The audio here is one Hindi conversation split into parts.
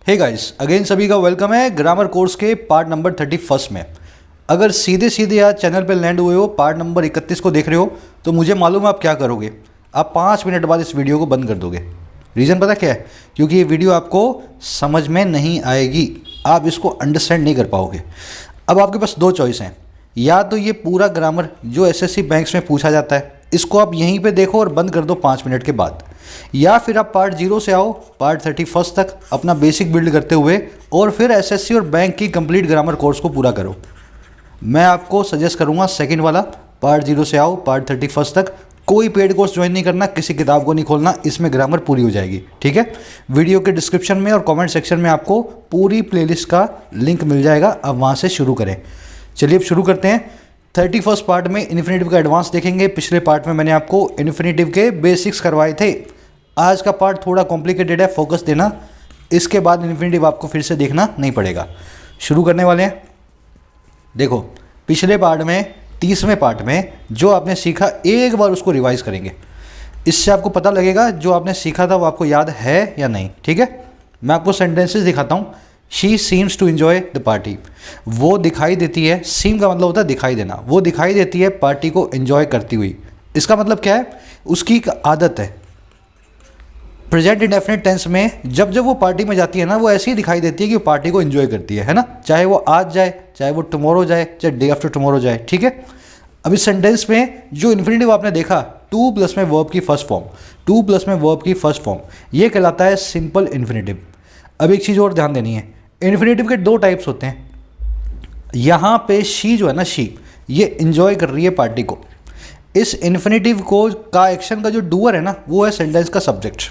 हे गाइस, अगेन सभी का वेलकम है ग्रामर कोर्स के पार्ट नंबर 31 में। अगर सीधे सीधे आज चैनल पे लैंड हुए हो, पार्ट नंबर 31 को देख रहे हो, तो मुझे मालूम है आप क्या करोगे। आप 5 मिनट बाद इस वीडियो को बंद कर दोगे। रीज़न पता क्या है? क्योंकि ये वीडियो आपको समझ में नहीं आएगी, आप इसको अंडरस्टैंड नहीं कर पाओगे। अब आपके पास दो चॉइस हैं, या तो ये पूरा ग्रामर जो एसएससी बैंक्स में पूछा जाता है इसको आप यहीं पे देखो और बंद कर दो 5 मिनट के बाद, या फिर आप पार्ट 0 से आओ पार्ट 31 तक अपना बेसिक बिल्ड करते हुए और फिर एसएससी और बैंक की कंप्लीट ग्रामर कोर्स को पूरा करो। मैं आपको सजेस्ट करूंगा सेकंड वाला, पार्ट 0 से आओ पार्ट 31 तक। कोई पेड कोर्स ज्वाइन नहीं करना, किसी किताब को नहीं खोलना, इसमें ग्रामर पूरी हो जाएगी। ठीक है, वीडियो के डिस्क्रिप्शन में और कमेंट सेक्शन में आपको पूरी प्लेलिस्ट का लिंक मिल जाएगा। अब वहाँ से शुरू करें। चलिए अब शुरू करते हैं। 31 पार्ट में इन्फिनेटिव का एडवांस देखेंगे। पिछले पार्ट में मैंने आपको इन्फिनेटिव के बेसिक्स करवाए थे। आज का पार्ट थोड़ा कॉम्प्लिकेटेड है, फोकस देना। इसके बाद इन्फिनेटिव आपको फिर से देखना नहीं पड़ेगा। शुरू करने वाले हैं। देखो, पिछले पार्ट में 30वें पार्ट में जो आपने सीखा एक बार उसको रिवाइज करेंगे। इससे आपको पता लगेगा जो आपने सीखा था वो आपको याद है या नहीं। ठीक है, मैं आपको सेंटेंसेस दिखाता हूँ। She seems to enjoy the party. वो दिखाई देती है, सीम का मतलब होता है दिखाई देना। वो दिखाई देती है पार्टी को एंजॉय करती हुई। इसका मतलब क्या है? उसकी एक आदत है। प्रेजेंट इंडेफिनिट टेंस में जब जब वो पार्टी में जाती है ना, वो ऐसे ही दिखाई देती है कि वो पार्टी को एंजॉय करती है ना। चाहे वो आज जाए, चाहे वो टुमारो जाए, चाहे डे आफ्टर टुमारो जाए। ठीक है, अब इस सेंटेंस में जो इन्फिनेटिव आपने देखा, टू प्लस में वर्ब की फर्स्ट फॉर्म, टू प्लस में वर्ब की फर्स्ट फॉर्म, ये कहलाता है सिंपल इन्फिनेटिव। अब एक चीज़ और ध्यान देनी है, इन्फिनेटिव के दो टाइप्स होते हैं। यहाँ पे शी जो है ना, शी ये इंजॉय कर रही है पार्टी को। इस इन्फिनेटिव को का एक्शन का जो डूअर है ना, वो है सेंटेंस का सब्जेक्ट।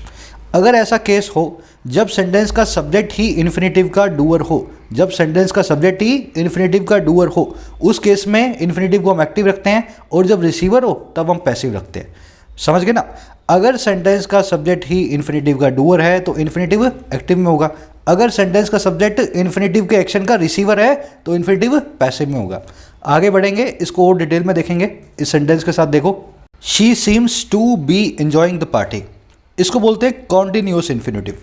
अगर ऐसा केस हो जब सेंटेंस का सब्जेक्ट ही इन्फिनेटिव का डूअर हो, जब सेंटेंस का सब्जेक्ट ही इन्फिनेटिव का डूअर हो, उस केस में इन्फिनेटिव को हम एक्टिव रखते हैं, और जब रिसीवर हो तब हम पैसिव रखते हैं। समझ गए ना? अगर सेंटेंस का सब्जेक्ट ही इन्फिनेटिव का डूअर है तो इन्फिनेटिव एक्टिव में होगा। अगर सेंटेंस का सब्जेक्ट इन्फिनेटिव के एक्शन का रिसीवर है तो इन्फिनेटिव पैसिव में होगा। आगे बढ़ेंगे, इसको और डिटेल में देखेंगे। इस सेंटेंस के साथ देखो, she seems to be enjoying the party. इसको बोलते हैं कॉन्टिन्यूअस इन्फिनेटिव।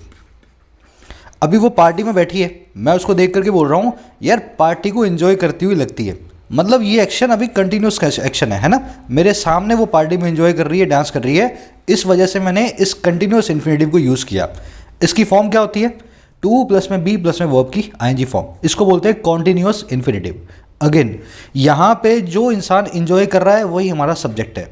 अभी वो पार्टी में बैठी है, मैं उसको देख करके बोल रहा हूँ यार पार्टी को एंजॉय करती हुई लगती है। मतलब ये एक्शन अभी कंटिन्यूअस एक्शन है ना। मेरे सामने वो पार्टी में एंजॉय कर रही है, डांस कर रही है, इस वजह से मैंने इस कंटिन्यूअस इन्फिनेटिव को यूज़ किया। इसकी फॉर्म क्या होती है? टू प्लस में बी प्लस में वर्ब की आईएनजी फॉर्म। इसको बोलते हैं कॉन्टिन्यूअस इन्फिनेटिव। अगेन, यहाँ पे जो इंसान एंजॉय कर रहा है वही हमारा सब्जेक्ट है।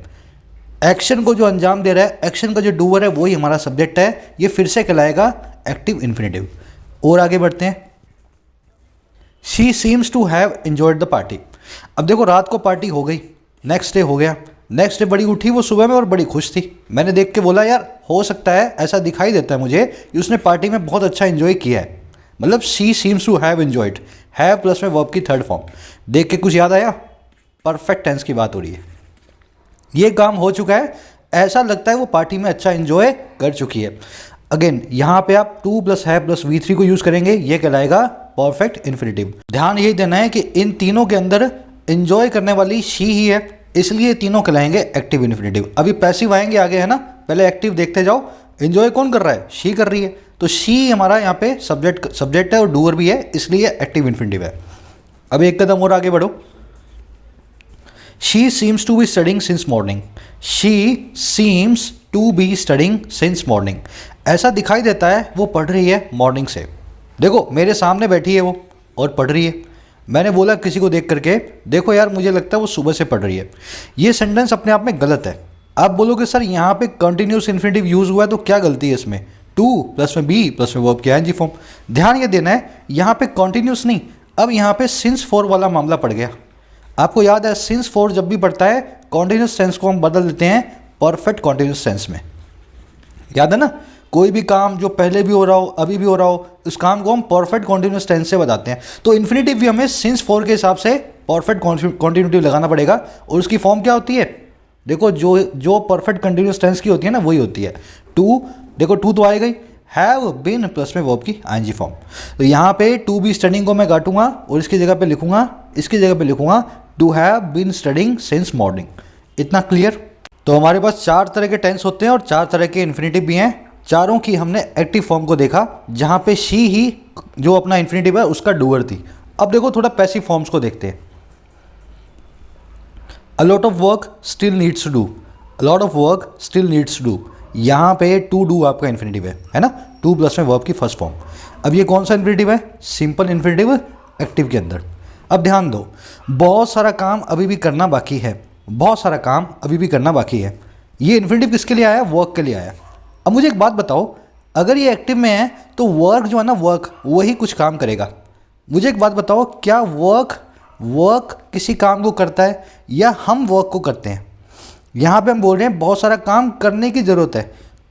एक्शन को जो अंजाम दे रहा है, एक्शन का जो डूअर है, वही हमारा सब्जेक्ट है। ये फिर से कहलाएगा एक्टिव इन्फिनेटिव। और आगे बढ़ते हैं। She seems to have enjoyed the party. अब देखो, रात को पार्टी हो गई, नेक्स्ट डे हो गया। नेक्स्ट डे बड़ी उठी वो सुबह में और बड़ी खुश थी। मैंने देख के बोला यार हो सकता है, ऐसा दिखाई देता है मुझे कि उसने पार्टी में बहुत अच्छा एंजॉय किया है। मतलब she seems to have enjoyed, have plus में वर्ब की थर्ड फॉर्म। देख के कुछ याद आया? परफेक्ट टेंस की बात हो रही है। ये काम हो चुका है, ऐसा लगता है वो पार्टी में अच्छा एंजॉय कर चुकी है। अगेन, यहाँ पे आप टू प्लस है प्लस V3 को यूज़ करेंगे, ये कहलाएगा परफेक्ट इन्फिनेटिव। ध्यान यही देना है कि इन तीनों के अंदर एंजॉय करने वाली शी ही है, इसलिए तीनों कहलाएंगे एक्टिव इन्फिनेटिव। अभी पैसिव आएंगे आगे, है ना। पहले एक्टिव देखते जाओ। एंजॉय कौन कर रहा है? शी कर रही है, तो शी हमारा यहाँ पे सब्जेक्ट है और डूअर भी है, इसलिए एक्टिव इन्फिनेटिव है। अब एक कदम और आगे बढ़ो। She seems to be studying since morning. She seems to be studying since morning. ऐसा दिखाई देता है वो पढ़ रही है मॉर्निंग से। देखो, मेरे सामने बैठी है वो और पढ़ रही है। मैंने बोला किसी को देख करके, देखो यार मुझे लगता है वो सुबह से पढ़ रही है। ये सेंटेंस अपने आप में गलत है। आप बोलोगे सर यहाँ पे कंटिन्यूस इन्फिनेटिव यूज़ हुआ है तो क्या गलती है इसमें? टू प्लस में बी प्लस में वर्ब की आईएनजी फॉर्म। ध्यान ये देना है, यहाँ पे कंटिन्यूस नहीं, अब यहाँ पे सिंस फॉर वाला मामला पड़ गया। आपको याद है सिंस फॉर जब भी पढ़ता है कॉन्टिन्यूस टेंस को हम बदल देते हैं परफेक्ट कॉन्टिन्यूस टेंस में। याद है ना? कोई भी काम जो पहले भी हो रहा हो, अभी भी हो रहा हो, उस काम को हम परफेक्ट कॉन्टिन्यूस टेंस से बताते हैं। तो इन्फिनेटिव भी हमें सिंस फॉर के हिसाब से परफेक्ट कॉन्टिन्यूटिव लगाना पड़ेगा। और उसकी फॉर्म क्या होती है? देखो, जो परफेक्ट कंटिन्यूस टेंस की होती है ना, वही होती है टू। देखो, टू तो आएगा ही, हैव बीन प्लस में वर्ब की आईएनजी फॉर्म। तो यहाँ पे टू बी स्टडिंग को मैं काटूंगा और इसकी जगह पे लिखूंगा to have been studying since morning. इतना क्लियर? तो हमारे पास 4 तरह के टेंस होते हैं और 4 तरह के इन्फिनेटिव भी हैं। चारों की हमने एक्टिव फॉर्म को देखा, जहाँ पे शी ही जो अपना इन्फिनेटिव है उसका डूअर थी। अब देखो थोड़ा पैसिव फॉर्म्स को देखते हैं। A lot of work still needs to do, a lot of work still needs to do, यहाँ पे टू डू आपका इन्फिनेटिव है ना, टू प्लस में वर्ब की फर्स्ट फॉर्म। अब ये कौन सा इन्फिनेटिव है? सिंपल इन्फिनेटिव एक्टिव के अंदर। अब ध्यान दो, बहुत सारा काम अभी भी करना बाकी है, बहुत सारा काम अभी भी करना बाकी है। ये इन्फिनेटिव किसके लिए आया? वर्क के लिए आया। अब मुझे एक बात बताओ, अगर ये एक्टिव में है तो वर्क जो है ना, वर्क वही कुछ काम करेगा। मुझे एक बात बताओ, क्या वर्क किसी काम को करता है या हम वर्क को करते हैं? यहाँ पे हम बोल रहे हैं बहुत सारा काम करने की ज़रूरत है,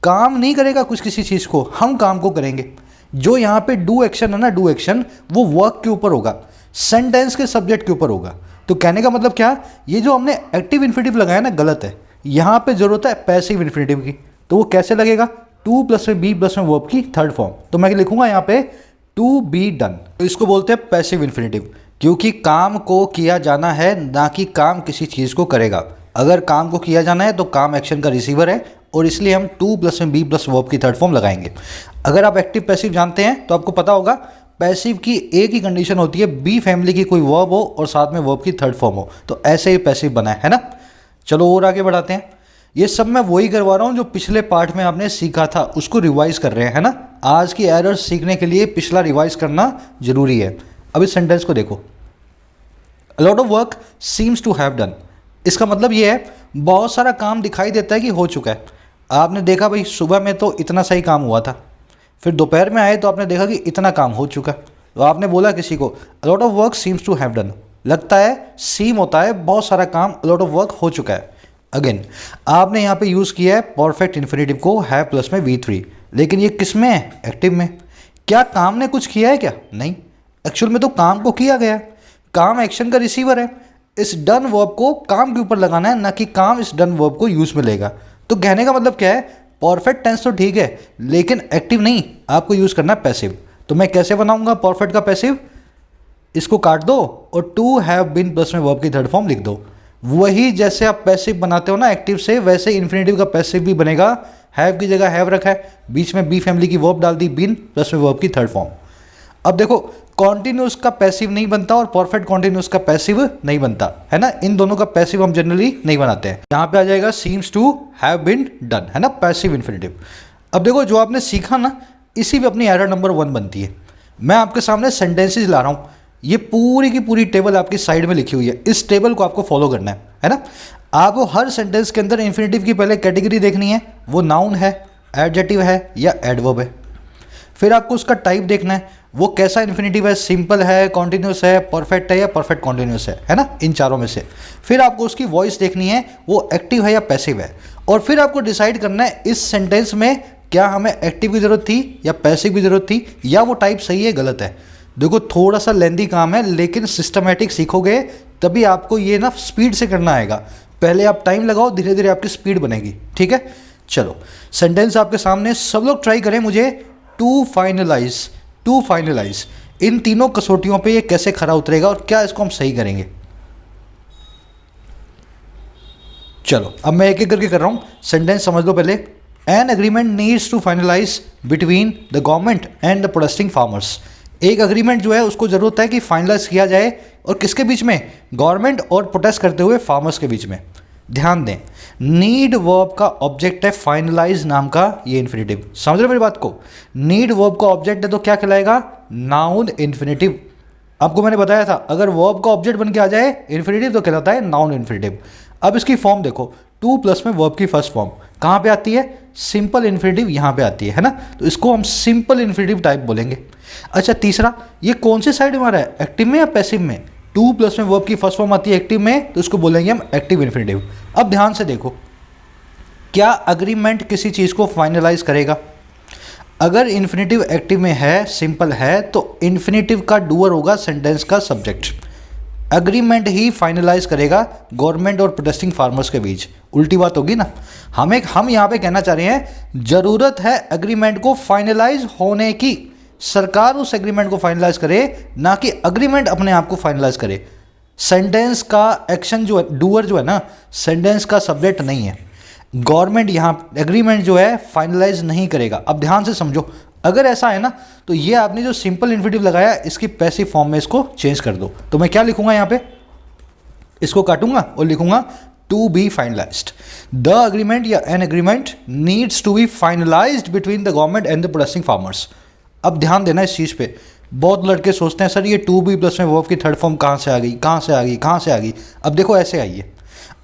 काम नहीं करेगा कुछ किसी चीज़ को, हम काम को करेंगे। जो यहाँ पे डू एक्शन है ना, डू एक्शन वो वर्क के ऊपर होगा, सेंटेंस के सब्जेक्ट के ऊपर होगा। तो कहने का मतलब क्या, ये जो हमने एक्टिव इन्फिनेटिव लगाया ना, गलत है। यहाँ पे ज़रूरत है पैसिव इन्फिनेटिव की। तो वो कैसे लगेगा? टू प्लस में बी प्लस में वर्ब की थर्ड फॉर्म। तो मैं लिखूंगा यहाँ पे टू बी डन। तो इसको बोलते हैं पैसिव इन्फिनेटिव, क्योंकि काम को किया जाना है, ना कि काम किसी चीज़ को करेगा। अगर काम को किया जाना है तो काम एक्शन का रिसीवर है, और इसलिए हम टू प्लस में बी प्लस वर्ब की थर्ड फॉर्म लगाएंगे। अगर आप एक्टिव पैसिव जानते हैं तो आपको पता होगा पैसिव की एक ही कंडीशन होती है, बी फैमिली की कोई वर्ब हो और साथ में वर्ब की थर्ड फॉर्म हो। तो ऐसे ही पैसिव बना है ना। चलो और आगे बढ़ाते हैं। ये सब मैं वही करवा रहा हूँ जो पिछले पार्ट में आपने सीखा था, उसको रिवाइज कर रहे हैं, है ना। आज की एरर्स सीखने के लिए पिछला रिवाइज करना जरूरी है। अब इस सेंटेंस को देखो, a lot of work seems to have done. इसका मतलब ये है बहुत सारा काम दिखाई देता है कि हो चुका है। आपने देखा भाई सुबह में तो इतना सही काम हुआ था, फिर दोपहर में आए तो आपने देखा कि इतना काम हो चुका। तो आपने बोला किसी को a lot of work seems to have done, लगता है सीम होता है बहुत सारा काम, अ लॉट ऑफ वर्क हो चुका है। अगेन आपने यहाँ पे यूज़ किया है परफेक्ट इन्फिनेटिव को, हैव प्लस में V3, लेकिन ये किस में है? एक्टिव में। क्या काम ने कुछ किया है क्या? नहीं, एक्चुअल में तो काम को किया गया। काम एक्शन का रिसीवर है, इस डन वर्ब को काम के ऊपर लगाना है, ना कि काम इस डन वर्ब को यूज में लेगा। तो कहने का मतलब क्या है, परफेक्ट टेंस तो ठीक है लेकिन एक्टिव नहीं, आपको यूज करना है पैसिव। तो मैं कैसे बनाऊंगा परफेक्ट का पैसिव? इसको काट दो और टू हैव बीन प्लस में वर्ब की थर्ड फॉर्म लिख दो। वही जैसे आप पैसिव बनाते हो ना एक्टिव से, वैसे इन्फिनेटिव का पैसिव भी बनेगा। हैव की जगह हैव रखा है, बीच में बी फैमिली की वर्ब डाल दी, बीन प्लस में वर्ब की थर्ड फॉर्म। अब देखो कॉन्टिन्यूस का पैसिव नहीं बनता और परफेक्ट कॉन्टिन्यूस का पैसिव नहीं बनता, है ना। इन दोनों का पैसिव हम जनरली नहीं बनाते हैं। यहाँ पे आ जाएगा seems to have been done, है ना, पैसिव इन्फिनेटिव। अब देखो जो आपने सीखा ना, इसी पे अपनी एरर नंबर 1 बनती है। मैं आपके सामने सेंटेंसेस ला रहा हूँ, ये पूरी की पूरी टेबल आपकी साइड में लिखी हुई है, इस टेबल को आपको फॉलो करना है ना। आपको हर सेंटेंस के अंदर इन्फिनेटिव की पहले कैटेगरी देखनी है, वो नाउन है, एडजेक्टिव है या एडवर्ब है। फिर आपको उसका टाइप देखना है, वो कैसा इन्फिनेटिव है, सिंपल है, कॉन्टिन्यूस है, परफेक्ट है या परफेक्ट कॉन्टिन्यूस है ना, इन चारों में से। फिर आपको उसकी वॉइस देखनी है, वो एक्टिव है या पैसिव है। और फिर आपको डिसाइड करना है इस सेंटेंस में क्या हमें एक्टिव की ज़रूरत थी या पैसिव की ज़रूरत थी, या वो टाइप सही है गलत है। देखो थोड़ा सा लेंदी काम है, लेकिन सिस्टमेटिक सीखोगे तभी आपको ये ना स्पीड से करना आएगा। पहले आप टाइम लगाओ, धीरे धीरे आपकी स्पीड बनेगी, ठीक है। चलो सेंटेंस आपके सामने, सब लोग ट्राई करें मुझे टू फाइनलाइज इन तीनों कसौटियों पे ये कैसे खरा उतरेगा और क्या इसको हम सही करेंगे। चलो अब मैं एक एक करके कर रहा हूं, सेंटेंस समझ लो पहले। An agreement needs to finalise between the government and the protesting farmers. एक एग्रीमेंट जो है उसको ज़रूरत है कि फाइनलाइज किया जाए, और किसके बीच में? गवर्नमेंट और प्रोटेस्ट करते हुए फार्मर्स के बीच में। ध्यान दें, नीड वर्ब का ऑब्जेक्ट है फाइनलाइज नाम का ये इन्फिनेटिव। समझ रहे मेरी बात को? नीड वर्ब का ऑब्जेक्ट है तो क्या कहलाएगा? Noun infinitive. आपको मैंने बताया था अगर वर्ब का ऑब्जेक्ट बन के आ जाए इन्फिनेटिव तो कहलाता है नाउन इन्फिनेटिव। अब इसकी फॉर्म देखो, टू प्लस में वर्ब की फर्स्ट फॉर्म कहाँ पे आती है? सिंपल इन्फिनेटिव यहाँ पे आती है ना, तो इसको हम सिंपल इन्फिनेटिव टाइप बोलेंगे। अच्छा तीसरा, ये कौन से साइड में आ रहा है, एक्टिव में या पैसिव में? टू प्लस में वर्ब की फर्स्ट फॉर्म आती है एक्टिव में, तो इसको बोलेंगे हम एक्टिव इन्फिनेटिव। अब ध्यान से देखो, क्या अग्रीमेंट किसी चीज़ को फाइनलाइज करेगा? अगर इन्फिनेटिव एक्टिव में है, सिंपल है, तो इन्फिनेटिव का डूअर होगा सेंटेंस का सब्जेक्ट। अग्रीमेंट ही फाइनलाइज करेगा गवर्नमेंट और प्रोटेस्टिंग फार्मर्स के बीच। उल्टी बात होगी ना। हम यहाँ पे कहना चाह रहे हैं जरूरत है एग्रीमेंट को फाइनलाइज होने की, सरकार उस एग्रीमेंट को फाइनलाइज करे, ना कि एग्रीमेंट अपने आप को फाइनलाइज करे। सेंटेंस का एक्शन जो है, डूअर जो है ना, सेंटेंस का सब्जेक्ट नहीं है। गवर्नमेंट यहाँ एग्रीमेंट जो है फाइनलाइज नहीं करेगा। अब ध्यान से समझो, अगर ऐसा है ना तो ये आपने जो सिंपल इन्फिनेटिव लगाया इसकी पैसिव फॉर्म में इसको चेंज कर दो। तो मैं क्या लिखूंगा यहाँ पे, इसको काटूंगा और लिखूंगा to be finalised. The agreement या an agreement needs to be finalised between the government and the processing farmers. अब ध्यान देना इस चीज़ पे, बहुत लड़के सोचते हैं सर ये टू बी प्लस में वर्ब की थर्ड फॉर्म कहाँ से आ गई, कहाँ से आ गई, कहाँ से आ गई। अब देखो ऐसे आई है,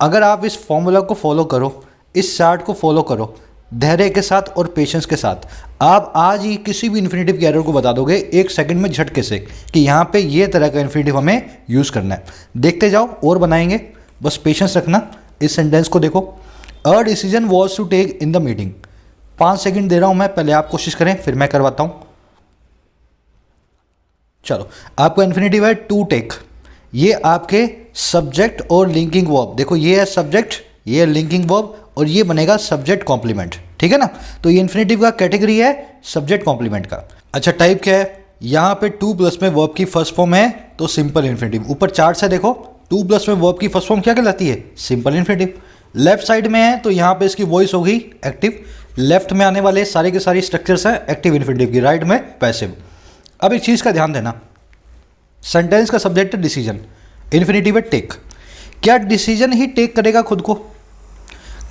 अगर आप इस फॉर्मूला को फॉलो करो, इस चार्ट को फॉलो करो धैर्य के साथ और पेशेंस के साथ, आप आज ही किसी भी इन्फिनेटिव के एरर को बता दोगे 1 सेकंड में झटके से कि यहाँ पे ये तरह का इन्फिनेटिव हमें यूज़ करना है। देखते जाओ और बनाएंगे, बस पेशेंस रखना। इस सेंटेंस को देखो, a decision was to take in the meeting. 5 second दे रहा हूँ मैं, पहले आप कोशिश करें फिर मैं करवाता हूँ। चलो, आपका इन्फिनेटिव है टू टेक, ये आपके सब्जेक्ट और लिंकिंग वर्ब, देखो ये है सब्जेक्ट, ये है लिंकिंग वर्ब और ये बनेगा सब्जेक्ट कॉम्प्लीमेंट, ठीक है ना। तो ये इन्फिनेटिव का कैटेगरी है सब्जेक्ट कॉम्प्लीमेंट का। अच्छा, टाइप क्या है, यहाँ पे टू प्लस में वर्ब की फर्स्ट फॉर्म है तो सिंपल इन्फिनेटिव। ऊपर चार्ट से देखो, टू प्लस में वर्ब की फर्स्ट फॉर्म क्या कहलाती है, सिंपल इन्फिनेटिव। लेफ्ट साइड में है तो यहाँ पे इसकी वॉइस होगी एक्टिव, लेफ्ट में आने वाले सारे के सारे स्ट्रक्चर्स हैं एक्टिव इन्फिनेटिव की, राइट में पैसिव। अब एक चीज़ का ध्यान देना, सेंटेंस का सब्जेक्ट है डिसीजन, इन्फिनेटिव है टेक। क्या डिसीजन ही टेक करेगा खुद को?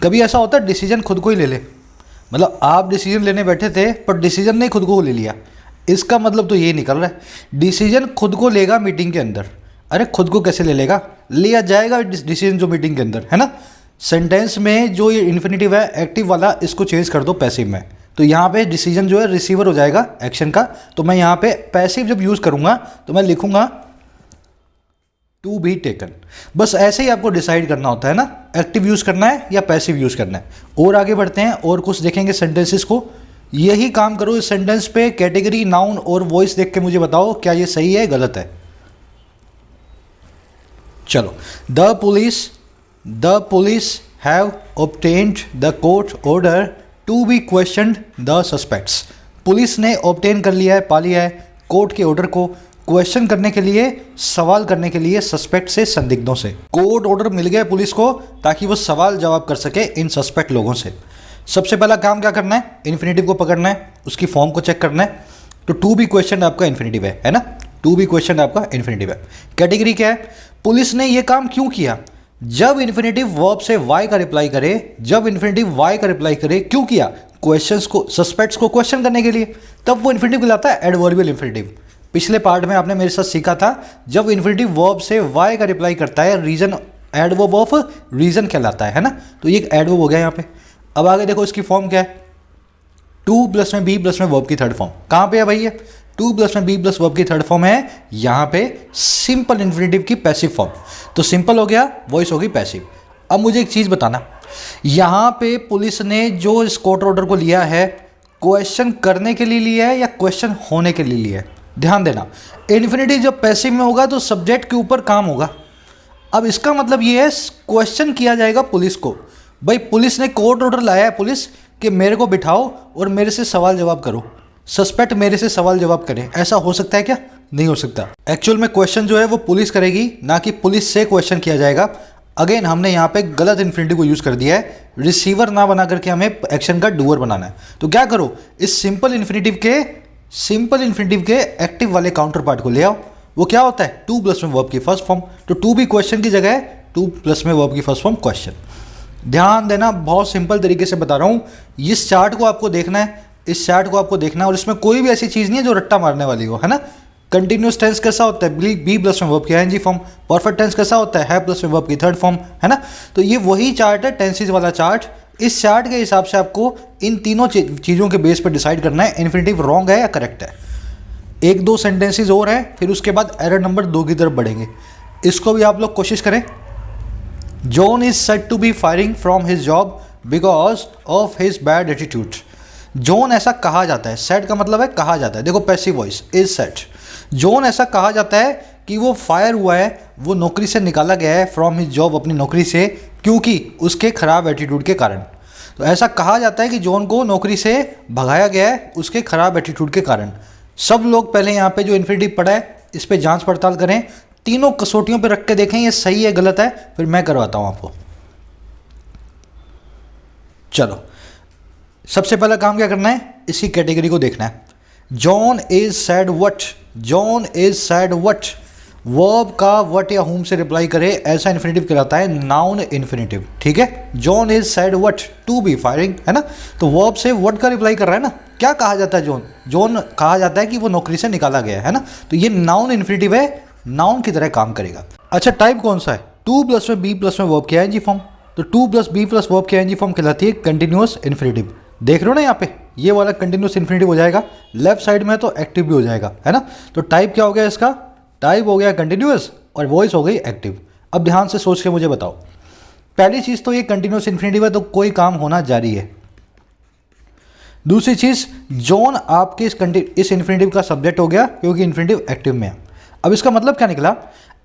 कभी ऐसा होता है डिसीजन खुद को ही ले ले, मतलब आप डिसीजन लेने बैठे थे पर डिसीजन ने खुद को ले लिया, इसका मतलब तो ये निकल रहा है डिसीजन खुद को लेगा मीटिंग के अंदर। अरे खुद को कैसे ले लेगा, लिया जाएगा डिसीजन जो मीटिंग के अंदर है ना। सेंटेंस में जो ये इन्फिनेटिव है एक्टिव वाला, इसको चेंज कर दो पैसिव में, तो यहाँ पे डिसीजन जो है रिसीवर हो जाएगा एक्शन का। तो मैं यहाँ पे पैसिव जब यूज़ करूँगा तो मैं लिखूँगा टू बी टेकन। बस ऐसे ही आपको डिसाइड करना होता है ना, एक्टिव यूज़ करना है या पैसिव यूज़ करना है। और आगे बढ़ते हैं और कुछ देखेंगे सेंटेंसेस को। यही काम करो इस सेंटेंस पे, कैटेगरी, नाउन और वॉइस देख के मुझे बताओ क्या ये सही है गलत है। चलो, the police have obtained the court order to be questioned the suspects. Police ने ऑब्टेन कर लिया है, पा लिया है कोर्ट के ऑर्डर को क्वेश्चन करने के लिए, सवाल करने के लिए सस्पेक्ट से, संदिग्धों से। कोर्ट ऑर्डर मिल गया पुलिस को ताकि वो सवाल जवाब कर सके इन सस्पेक्ट लोगों से। सबसे पहला काम क्या करना है, इन्फिनेटिव को पकड़ना है, उसकी फॉर्म को चेक करना है। तो टू बी क्वेश्चन आपका इन्फिनेटिव है ना, टू बी क्वेश्चन आपका इन्फिनेटिव है। कैटेगरी क्या है, पुलिस ने ये काम क्यों किया। जब इन्फिनेटिव वर्ब से वाई का रिप्लाई करे, जब इन्फिनेटिव वाई का रिप्लाई करे, क्यों किया, क्वेश्चंस को, सस्पेक्ट्स को क्वेश्चन करने के लिए, तब वो इन्फिनेटिव कहलाता है एडवर्बियल इन्फिनेटिव। पिछले पार्ट में आपने मेरे साथ सीखा था, जब इन्फिनेटिव वर्ब से वाई का रिप्लाई करता है, रीजन, एडवर्ब ऑफ रीजन कहलाता है ना। तो ये एक एडवर्ब हो गया यहाँ पे। अब आगे देखो इसकी फॉर्म क्या है, टू प्लस में बी प्लस में वर्ब की थर्ड फॉर्म। कहाँ पे है भाई, ये टू प्लस में बी प्लस वर्ब की थर्ड फॉर्म है यहाँ पे सिंपल इन्फिनेटिव की पैसिव फॉर्म। तो सिंपल हो गया, वॉइस होगी पैसिव। अब मुझे एक चीज़ बताना, यहाँ पे पुलिस ने जो इस कोर्ट ऑर्डर को लिया है, क्वेश्चन करने के लिए लिया है या क्वेश्चन होने के लिए लिया है। ध्यान देना, इन्फिनेटिव जब पैसिव में होगा तो सब्जेक्ट के ऊपर काम होगा। अब इसका मतलब ये है क्वेश्चन किया जाएगा पुलिस को। भाई पुलिस ने कोर्ट ऑर्डर लाया है पुलिस कि मेरे को बिठाओ और मेरे से सवाल जवाब करो, सस्पेक्ट मेरे से सवाल जवाब करें। ऐसा हो सकता है क्या, नहीं हो सकता। एक्चुअल में क्वेश्चन जो है वो पुलिस करेगी, ना कि पुलिस से क्वेश्चन किया जाएगा। अगेन हमने यहाँ पे गलत इन्फिनेटिव को यूज़ कर दिया है, रिसीवर ना बना करके हमें एक्शन का डूअर बनाना है। तो क्या करो, इस सिंपल इन्फिनेटिव के एक्टिव वाले काउंटर पार्ट को ले आओ। वो क्या होता है, टू प्लस में वर्ब की फर्स्ट फॉर्म। तो टू बी क्वेश्चन की जगह टू प्लस में वर्ब की फर्स्ट फॉर्म क्वेश्चन। ध्यान देना, बहुत सिंपल तरीके से बता रहा हूँ। इस चार्ट को आपको देखना है, इस चार्ट को आपको देखना है, और इसमें कोई भी ऐसी चीज़ नहीं है जो रट्टा मारने वाली हो, है ना। कंटिन्यूस टेंस कैसा होता है, बी प्लस में वर्ब की आईएनजी फॉर्म। परफेक्ट टेंस कैसा होता है प्लस में वर्ब की थर्ड फॉर्म, है ना। तो ये वही चार्ट है, टेंसेज वाला चार्ट। इस चार्ट के हिसाब से आपको इन तीनों चीज़ों के बेस पर डिसाइड करना है इन्फिनेटिव रॉन्ग है या करेक्ट है। एक दो सेंटेंसेज और हैं, फिर उसके बाद एरर नंबर 2 की तरफ बढ़ेंगे। इसको भी आप लोग कोशिश करें। John is said to be firing from his job because of his bad attitude. John ऐसा कहा जाता है, सेड का मतलब है कहा जाता है। देखो passive voice, is said. John ऐसा कहा जाता है कि वो फायर हुआ है, वो नौकरी से निकाला गया है, फ्रॉम हिज जॉब, अपनी नौकरी से, क्योंकि उसके खराब एटीट्यूड के कारण। तो ऐसा कहा जाता है कि जॉन को नौकरी से भगाया गया है उसके खराब एटीट्यूड के कारण। सब लोग पहले यहाँ पे जो इन्फिनेटिव पढ़ा है इस पे जांच पड़ताल करें, तीनों कसौटियों पे रख के देखें ये सही है गलत है, फिर मैं करवाता हूँ आपको। चलो, सबसे पहला काम क्या करना है, इसकी कैटेगरी को देखना है। John is said what, John is said what, verb का व्हाट या whom से रिप्लाई करे ऐसा इन्फिनेटिव कहलाता है नाउन इन्फिनेटिव। ठीक है, John is said what to be firing, है ना, तो वर्ब से व्हाट का रिप्लाई कर रहा है ना। क्या कहा जाता है, जॉन, जॉन कहा जाता है कि वो नौकरी से निकाला गया है ना, तो ये नाउन इन्फिनेटिव है, नाउन की तरह काम करेगा। अच्छा, टाइप कौन सा है, टू प्लस में बी प्लस में वर्ब की आईएनजी फॉर्म, तो to plus be plus verb की आईएनजी फॉर्म कहलाती है कंटिन्यूअस इन्फिनेटिव। देख रहे हो ना यहाँ पे, ये वाला कंटिन्यूअस इन्फिनेटिव हो जाएगा, लेफ्ट साइड में तो एक्टिव भी हो जाएगा, है ना। तो टाइप क्या हो गया इसका, टाइप हो गया कंटिन्यूअस और वॉइस हो गई एक्टिव। अब ध्यान से सोच के मुझे बताओ, पहली चीज़ तो ये कंटिन्यूअस इन्फिनेटिव है तो कोई काम होना जारी है। दूसरी चीज़, जॉन आपके इस इन्फिनेटिव का सब्जेक्ट हो गया क्योंकि इन्फिनेटिव एक्टिव में है। अब इसका मतलब क्या निकला,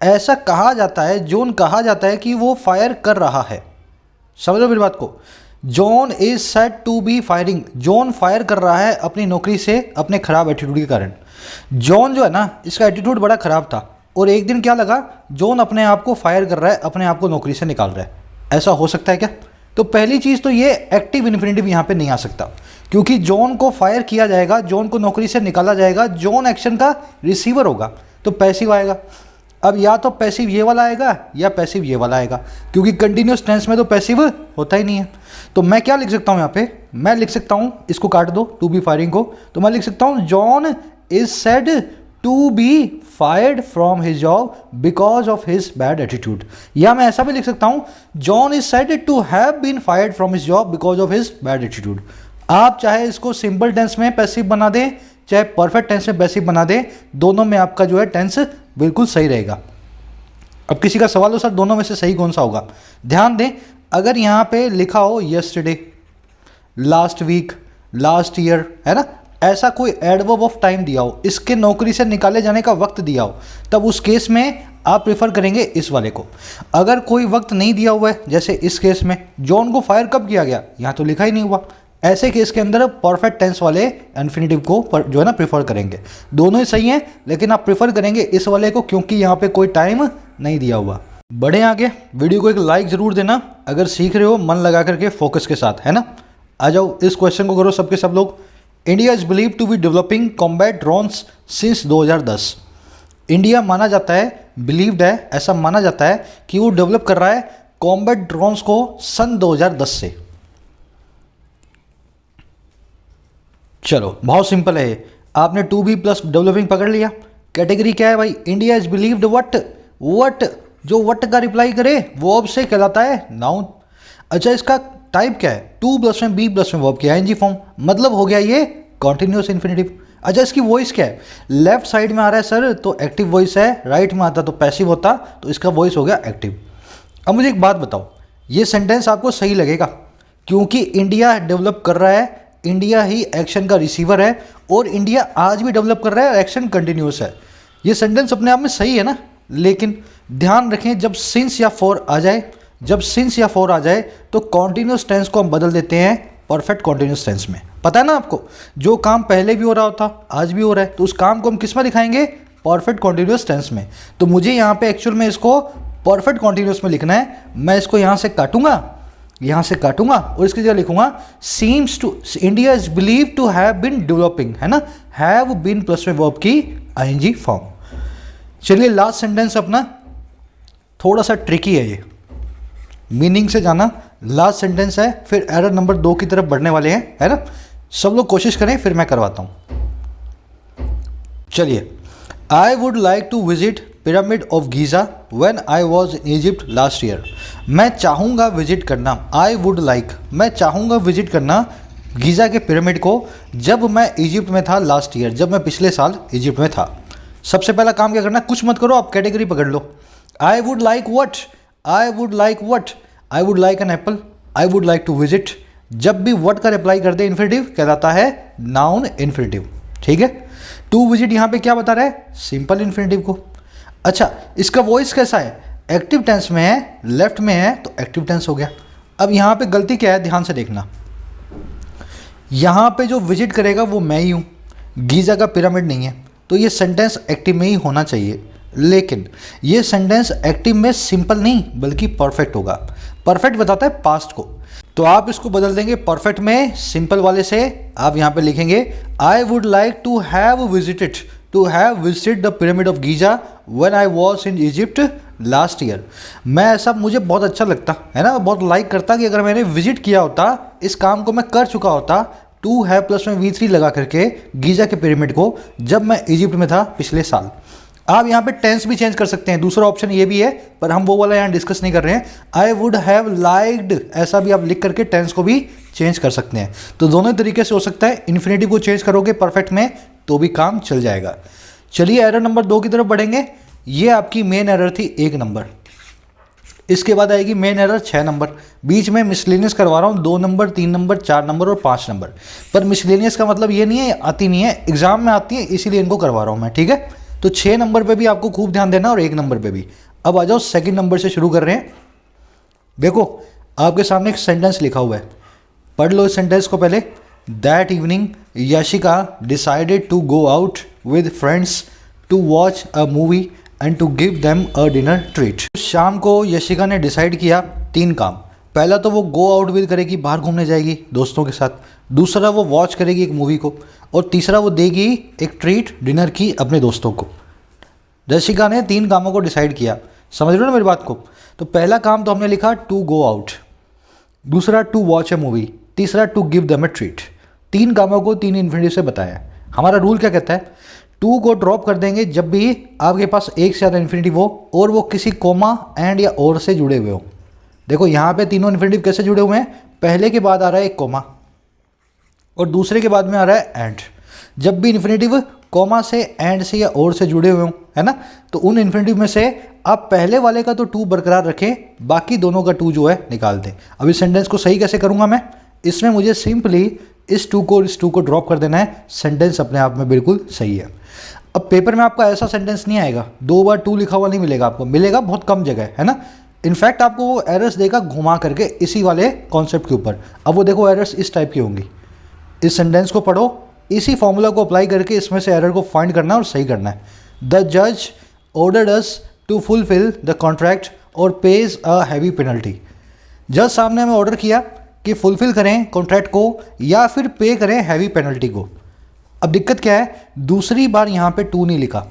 ऐसा कहा जाता है, जॉन कहा जाता है कि वो फायर कर रहा है। समझ लो मेरी बात को, John is said to be firing, John fire कर रहा है अपनी नौकरी से अपने खराब एटीट्यूड के कारण। जॉन जो है ना, इसका एटीट्यूड बड़ा ख़राब था और एक दिन क्या लगा, जॉन अपने आप को फायर कर रहा है, अपने आप को नौकरी से निकाल रहा है। ऐसा हो सकता है क्या? तो पहली चीज़ तो ये एक्टिव इन्फिनेटिव यहाँ पे नहीं आ सकता क्योंकि जॉन को फायर किया जाएगा, जॉन को नौकरी से निकाला जाएगा, जॉन एक्शन का रिसीवर होगा तो पैसिव आएगा। अब या तो पैसिव ये वाला आएगा या पैसिव ये वाला आएगा क्योंकि कंटिन्यूस टेंस में तो पैसिव होता ही नहीं है। तो मैं क्या लिख सकता हूँ यहाँ पे, मैं लिख सकता हूँ, इसको काट दो टू बी फायरिंग को, तो मैं लिख सकता हूँ John is said to be fired from his job because of his bad attitude. या मैं ऐसा भी लिख सकता हूँ John is said to have been fired from his job because of his bad attitude. आप चाहे इसको सिंपल टेंस में पैसिव बना दें चाहे परफेक्ट टेंस में पैसिव बना दें, दोनों में आपका जो है टेंस बिल्कुल सही रहेगा। अब किसी का सवाल हो सर दोनों में से सही कौन सा होगा, ध्यान दें, अगर यहाँ पे लिखा हो yesterday, last week, last year, है ना, ऐसा कोई एडवर्ब ऑफ टाइम दिया हो, इसके नौकरी से निकाले जाने का वक्त दिया हो, तब उस केस में आप प्रेफर करेंगे इस वाले को। अगर कोई वक्त नहीं दिया हुआ है, जैसे इस केस में जॉन को फायर कब किया गया, यहाँ तो लिखा ही नहीं हुआ, ऐसे केस के अंदर परफेक्ट टेंस वाले इन्फिनेटिव को जो है ना प्रेफर करेंगे। दोनों ही सही हैं लेकिन आप प्रेफर करेंगे इस वाले को क्योंकि यहाँ पे कोई टाइम नहीं दिया हुआ। बढ़े आगे, वीडियो को एक लाइक ज़रूर देना अगर सीख रहे हो मन लगा करके फोकस के साथ, है ना। आ जाओ इस क्वेश्चन को करो सबके सब लोग। India is believe to be developing combat drones since 2010। India माना जाता है, बिलीव्ड है, ऐसा माना जाता है कि वो डेवलप कर रहा है कॉम्बैट ड्रोन्स को सन 2010 से। चलो बहुत सिंपल है, आपने टू बी प्लस डेवलपिंग पकड़ लिया। कैटेगरी क्या है भाई, India is believed what, what जो व्हाट का रिप्लाई करे वो अब से कहलाता है नाउन। अच्छा, इसका टाइप क्या है, टू प्लस में बी प्लस में वर्ब की आईएनजी फॉर्म, मतलब हो गया ये कॉन्टिन्यूअस इन्फिनेटिव। अच्छा, इसकी वॉइस क्या है, लेफ्ट साइड में आ रहा है सर तो एक्टिव वॉइस है, राइट में आता तो पैसिव होता, तो इसका वॉइस हो गया एक्टिव। अब मुझे एक बात बताओ, ये सेंटेंस आपको सही लगेगा क्योंकि इंडिया डेवलप कर रहा है, इंडिया ही एक्शन का रिसीवर है और इंडिया आज भी डेवलप कर रहा है, एक्शन कंटिन्यूस है। ये सेंटेंस अपने आप में सही है ना, लेकिन ध्यान रखें जब सिंस या फॉर आ जाए, जब सिंस या फॉर आ जाए तो कॉन्टिन्यूस टेंस को हम बदल देते हैं परफेक्ट कॉन्टिन्यूस टेंस में। पता है ना आपको, जो काम पहले भी हो रहा होता आज भी हो रहा है तो उस काम को हम किस में दिखाएंगे, परफेक्ट कॉन्टिन्यूस टेंस में। तो मुझे यहाँ पे एक्चुअल में इसको परफेक्ट कॉन्टिन्यूस में लिखना है। मैं इसको यहाँ से काटूंगा, यहाँ से काटूंगा और इसकी जगह लिखूंगा seems to, India is believe to have been developing, है ना, हैव बीन प्लस में वर्ब की आईएनजी फॉर्म। चलिए लास्ट सेंटेंस अपना थोड़ा सा ट्रिकी है, ये मीनिंग से जाना, लास्ट सेंटेंस है, फिर एरर नंबर 2 की तरफ बढ़ने वाले हैं, है ना। सब लोग कोशिश करें फिर मैं करवाता हूं। चलिए, I would like to visit pyramid of Giza when I was in Egypt last year. मैं चाहूँगा विजिट करना, आई वुड लाइक, मैं चाहूँगा विजिट करना गीज़ा के पिरामिड को जब मैं इजिप्ट में था लास्ट ईयर, जब मैं पिछले साल इजिप्ट में था। सबसे पहला काम क्या करना, कुछ मत करो, आप कैटेगरी पकड़ लो। I would like what, I would like what, I would like an apple, I would like to visit. जब भी वट का रिप्लाई कर दे इन्फिनेटिव कहलाता है नाउन इन्फिनेटिव, ठीक है। टू विजिट यहाँ पे क्या बता रहा है, सिंपल इन्फिनेटिव को। अच्छा, इसका वॉइस कैसा है, एक्टिव टेंस में है, लेफ्ट में है तो एक्टिव टेंस हो गया। अब यहाँ पे गलती क्या है, ध्यान से देखना, यहाँ पे जो विजिट करेगा वो मैं ही हूँ, गीज़ा का पिरामिड नहीं है, तो ये सेंटेंस एक्टिव में ही होना चाहिए। लेकिन ये सेंटेंस एक्टिव में सिंपल नहीं बल्कि परफेक्ट होगा। परफेक्ट बताता है पास्ट को, तो आप इसको बदल देंगे परफेक्ट में सिंपल वाले से। आप यहाँ पे लिखेंगे I would like to have visited the pyramid of Giza when I was in Egypt last year. मैं ऐसा, मुझे बहुत अच्छा लगता है ना, बहुत लाइक करता कि अगर मैंने विजिट किया होता, इस काम को मैं कर चुका होता, टू हैव प्लस में V3 लगा करके गीजा के पिरामिड को, जब मैं इजिप्ट में था पिछले साल। आप यहाँ पे टेंस भी चेंज कर सकते हैं, दूसरा ऑप्शन ये भी है, पर हम वो वाला यहाँ डिस्कस नहीं कर रहे हैं। आई वुड हैव लाइक्ड, ऐसा भी आप लिख करके टेंस को भी चेंज कर सकते हैं। तो दोनों तरीके से हो सकता है। इन्फिनेटिव को चेंज करोगे परफेक्ट में तो भी काम चल जाएगा। चलिए एरर नंबर 2 की तरफ बढ़ेंगे। ये आपकी मेन एरर थी 1 नंबर। इसके बाद आएगी मेन एरर 6 नंबर। बीच में मिसलेनियस करवा रहा हूँ 2 नंबर, 3 नंबर, 4 नंबर और 5 नंबर। पर मिसलेनियस का मतलब ये नहीं है आती नहीं है, एग्जाम में आती है, इसीलिए इनको करवा रहा हूँ मैं, ठीक है। तो 6 नंबर पे भी आपको खूब ध्यान देना और 1 नंबर पे भी। अब आ जाओ सेकंड नंबर से शुरू कर रहे हैं। देखो आपके सामने एक सेंटेंस लिखा हुआ है, पढ़ लो इस सेंटेंस को पहले। That evening Yashika decided to go out with friends to watch a movie and to give them a dinner treat. शाम को यशिका ने डिसाइड किया 3 काम। पहला तो वो गो आउट विद करेगी, बाहर घूमने जाएगी दोस्तों के साथ। दूसरा वो वॉच करेगी एक मूवी को, और तीसरा वो देगी एक ट्रीट, डिनर की, अपने दोस्तों को। यशिका ने 3 कामों को डिसाइड किया, समझ रहे हो ना मेरी बात को। तो पहला काम तो हमने लिखा टू गो आउट, दूसरा टू वॉच ए मूवी, तीसरा to give them a treat. 3 कामों को 3 इन्फिनेटिव से बताया। हमारा रूल क्या कहता है, टू को ड्रॉप कर देंगे जब भी आपके पास एक से ज़्यादा इन्फिनेटिव हो और वो किसी कोमा, एंड या और से जुड़े हुए हो। देखो यहाँ पे तीनों इन्फिनेटिव कैसे जुड़े हुए हैं, पहले के बाद आ रहा है एक कोमा और दूसरे के बाद में आ रहा है एंड। जब भी इन्फिनेटिव कोमा से, एंड से या और से जुड़े हुए हों, है ना, तो उन इन्फिनेटिव में से आप पहले वाले का तो टू बरकरार रखें, बाकी दोनों का टू जो है निकाल दें। अब इस सेंटेंस को सही कैसे करूँगा मैं, इसमें मुझे सिंपली इस टू को ड्रॉप कर देना है। सेंटेंस अपने आप में बिल्कुल सही है। अब पेपर में आपका ऐसा सेंटेंस नहीं आएगा, 2 बार टू लिखा हुआ नहीं मिलेगा आपको, मिलेगा बहुत कम जगह, है ना। इनफैक्ट आपको वो एरर्स देगा घुमा करके इसी वाले कॉन्सेप्ट के ऊपर। अब वो देखो एरर्स इस टाइप की होंगी। इस सेंटेंस को पढ़ो, इसी फॉर्मूला को अप्लाई करके इसमें से एरर को फाइंड करना है और सही करना है। द जज ordered us to fulfil the contract और पेज अ हैवी पेनल्टी। जज साहब ने हमें ऑर्डर किया कि फुलफिल करें कॉन्ट्रैक्ट को या फिर पे करें हैवी पेनल्टी को। अब दिक्कत क्या है, दूसरी बार यहाँ पे टू नहीं लिखा।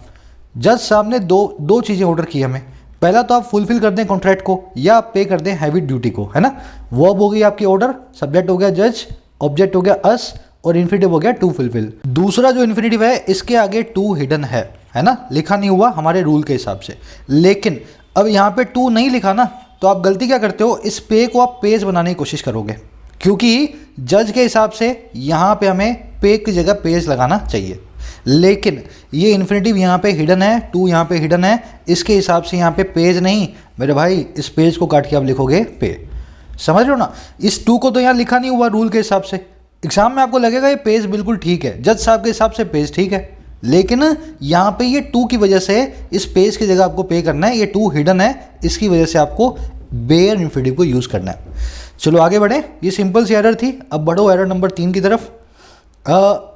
जज साहब ने दो चीज़ें ऑर्डर की हमें। पहला तो आप फुलफिल कर दें कॉन्ट्रैक्ट को या पे कर दें हैवी ड्यूटी को, है ना। वर्ब हो गई आपकी ऑर्डर, सब्जेक्ट हो गया जज, ऑब्जेक्ट हो गया अस और इन्फिनेटिव हो गया टू फुलफिल। दूसरा जो इन्फिनेटिव है इसके आगे टू हिडन है ना, लिखा नहीं हुआ हमारे रूल के हिसाब से। लेकिन अब यहाँ पे टू नहीं लिखा ना, तो आप गलती क्या करते हो, इस पे को आप पेज बनाने की कोशिश करोगे, क्योंकि जज के हिसाब से यहाँ पे हमें पे की जगह पेज लगाना चाहिए। लेकिन ये इन्फिनेटिव यहाँ पे हिडन है, टू यहाँ पे हिडन है, इसके हिसाब से यहाँ पे पेज नहीं मेरे भाई, इस पेज को काट के आप लिखोगे पे। समझ रहे हो ना, इस टू को तो यहाँ लिखा नहीं हुआ रूल के हिसाब से। एग्जाम में आपको लगेगा ये पेज बिल्कुल ठीक है, जज साहब के हिसाब से पेज ठीक है, लेकिन यहाँ पे ये टू की वजह से इस पेज की जगह आपको पे करना है। ये टू हिडन है, इसकी वजह से आपको बेयर इन्फिनेटिव को यूज़ करना है। चलो आगे बढ़े, ये सिंपल सी एरर थी। अब बढ़ो एरर नंबर 3 की तरफ।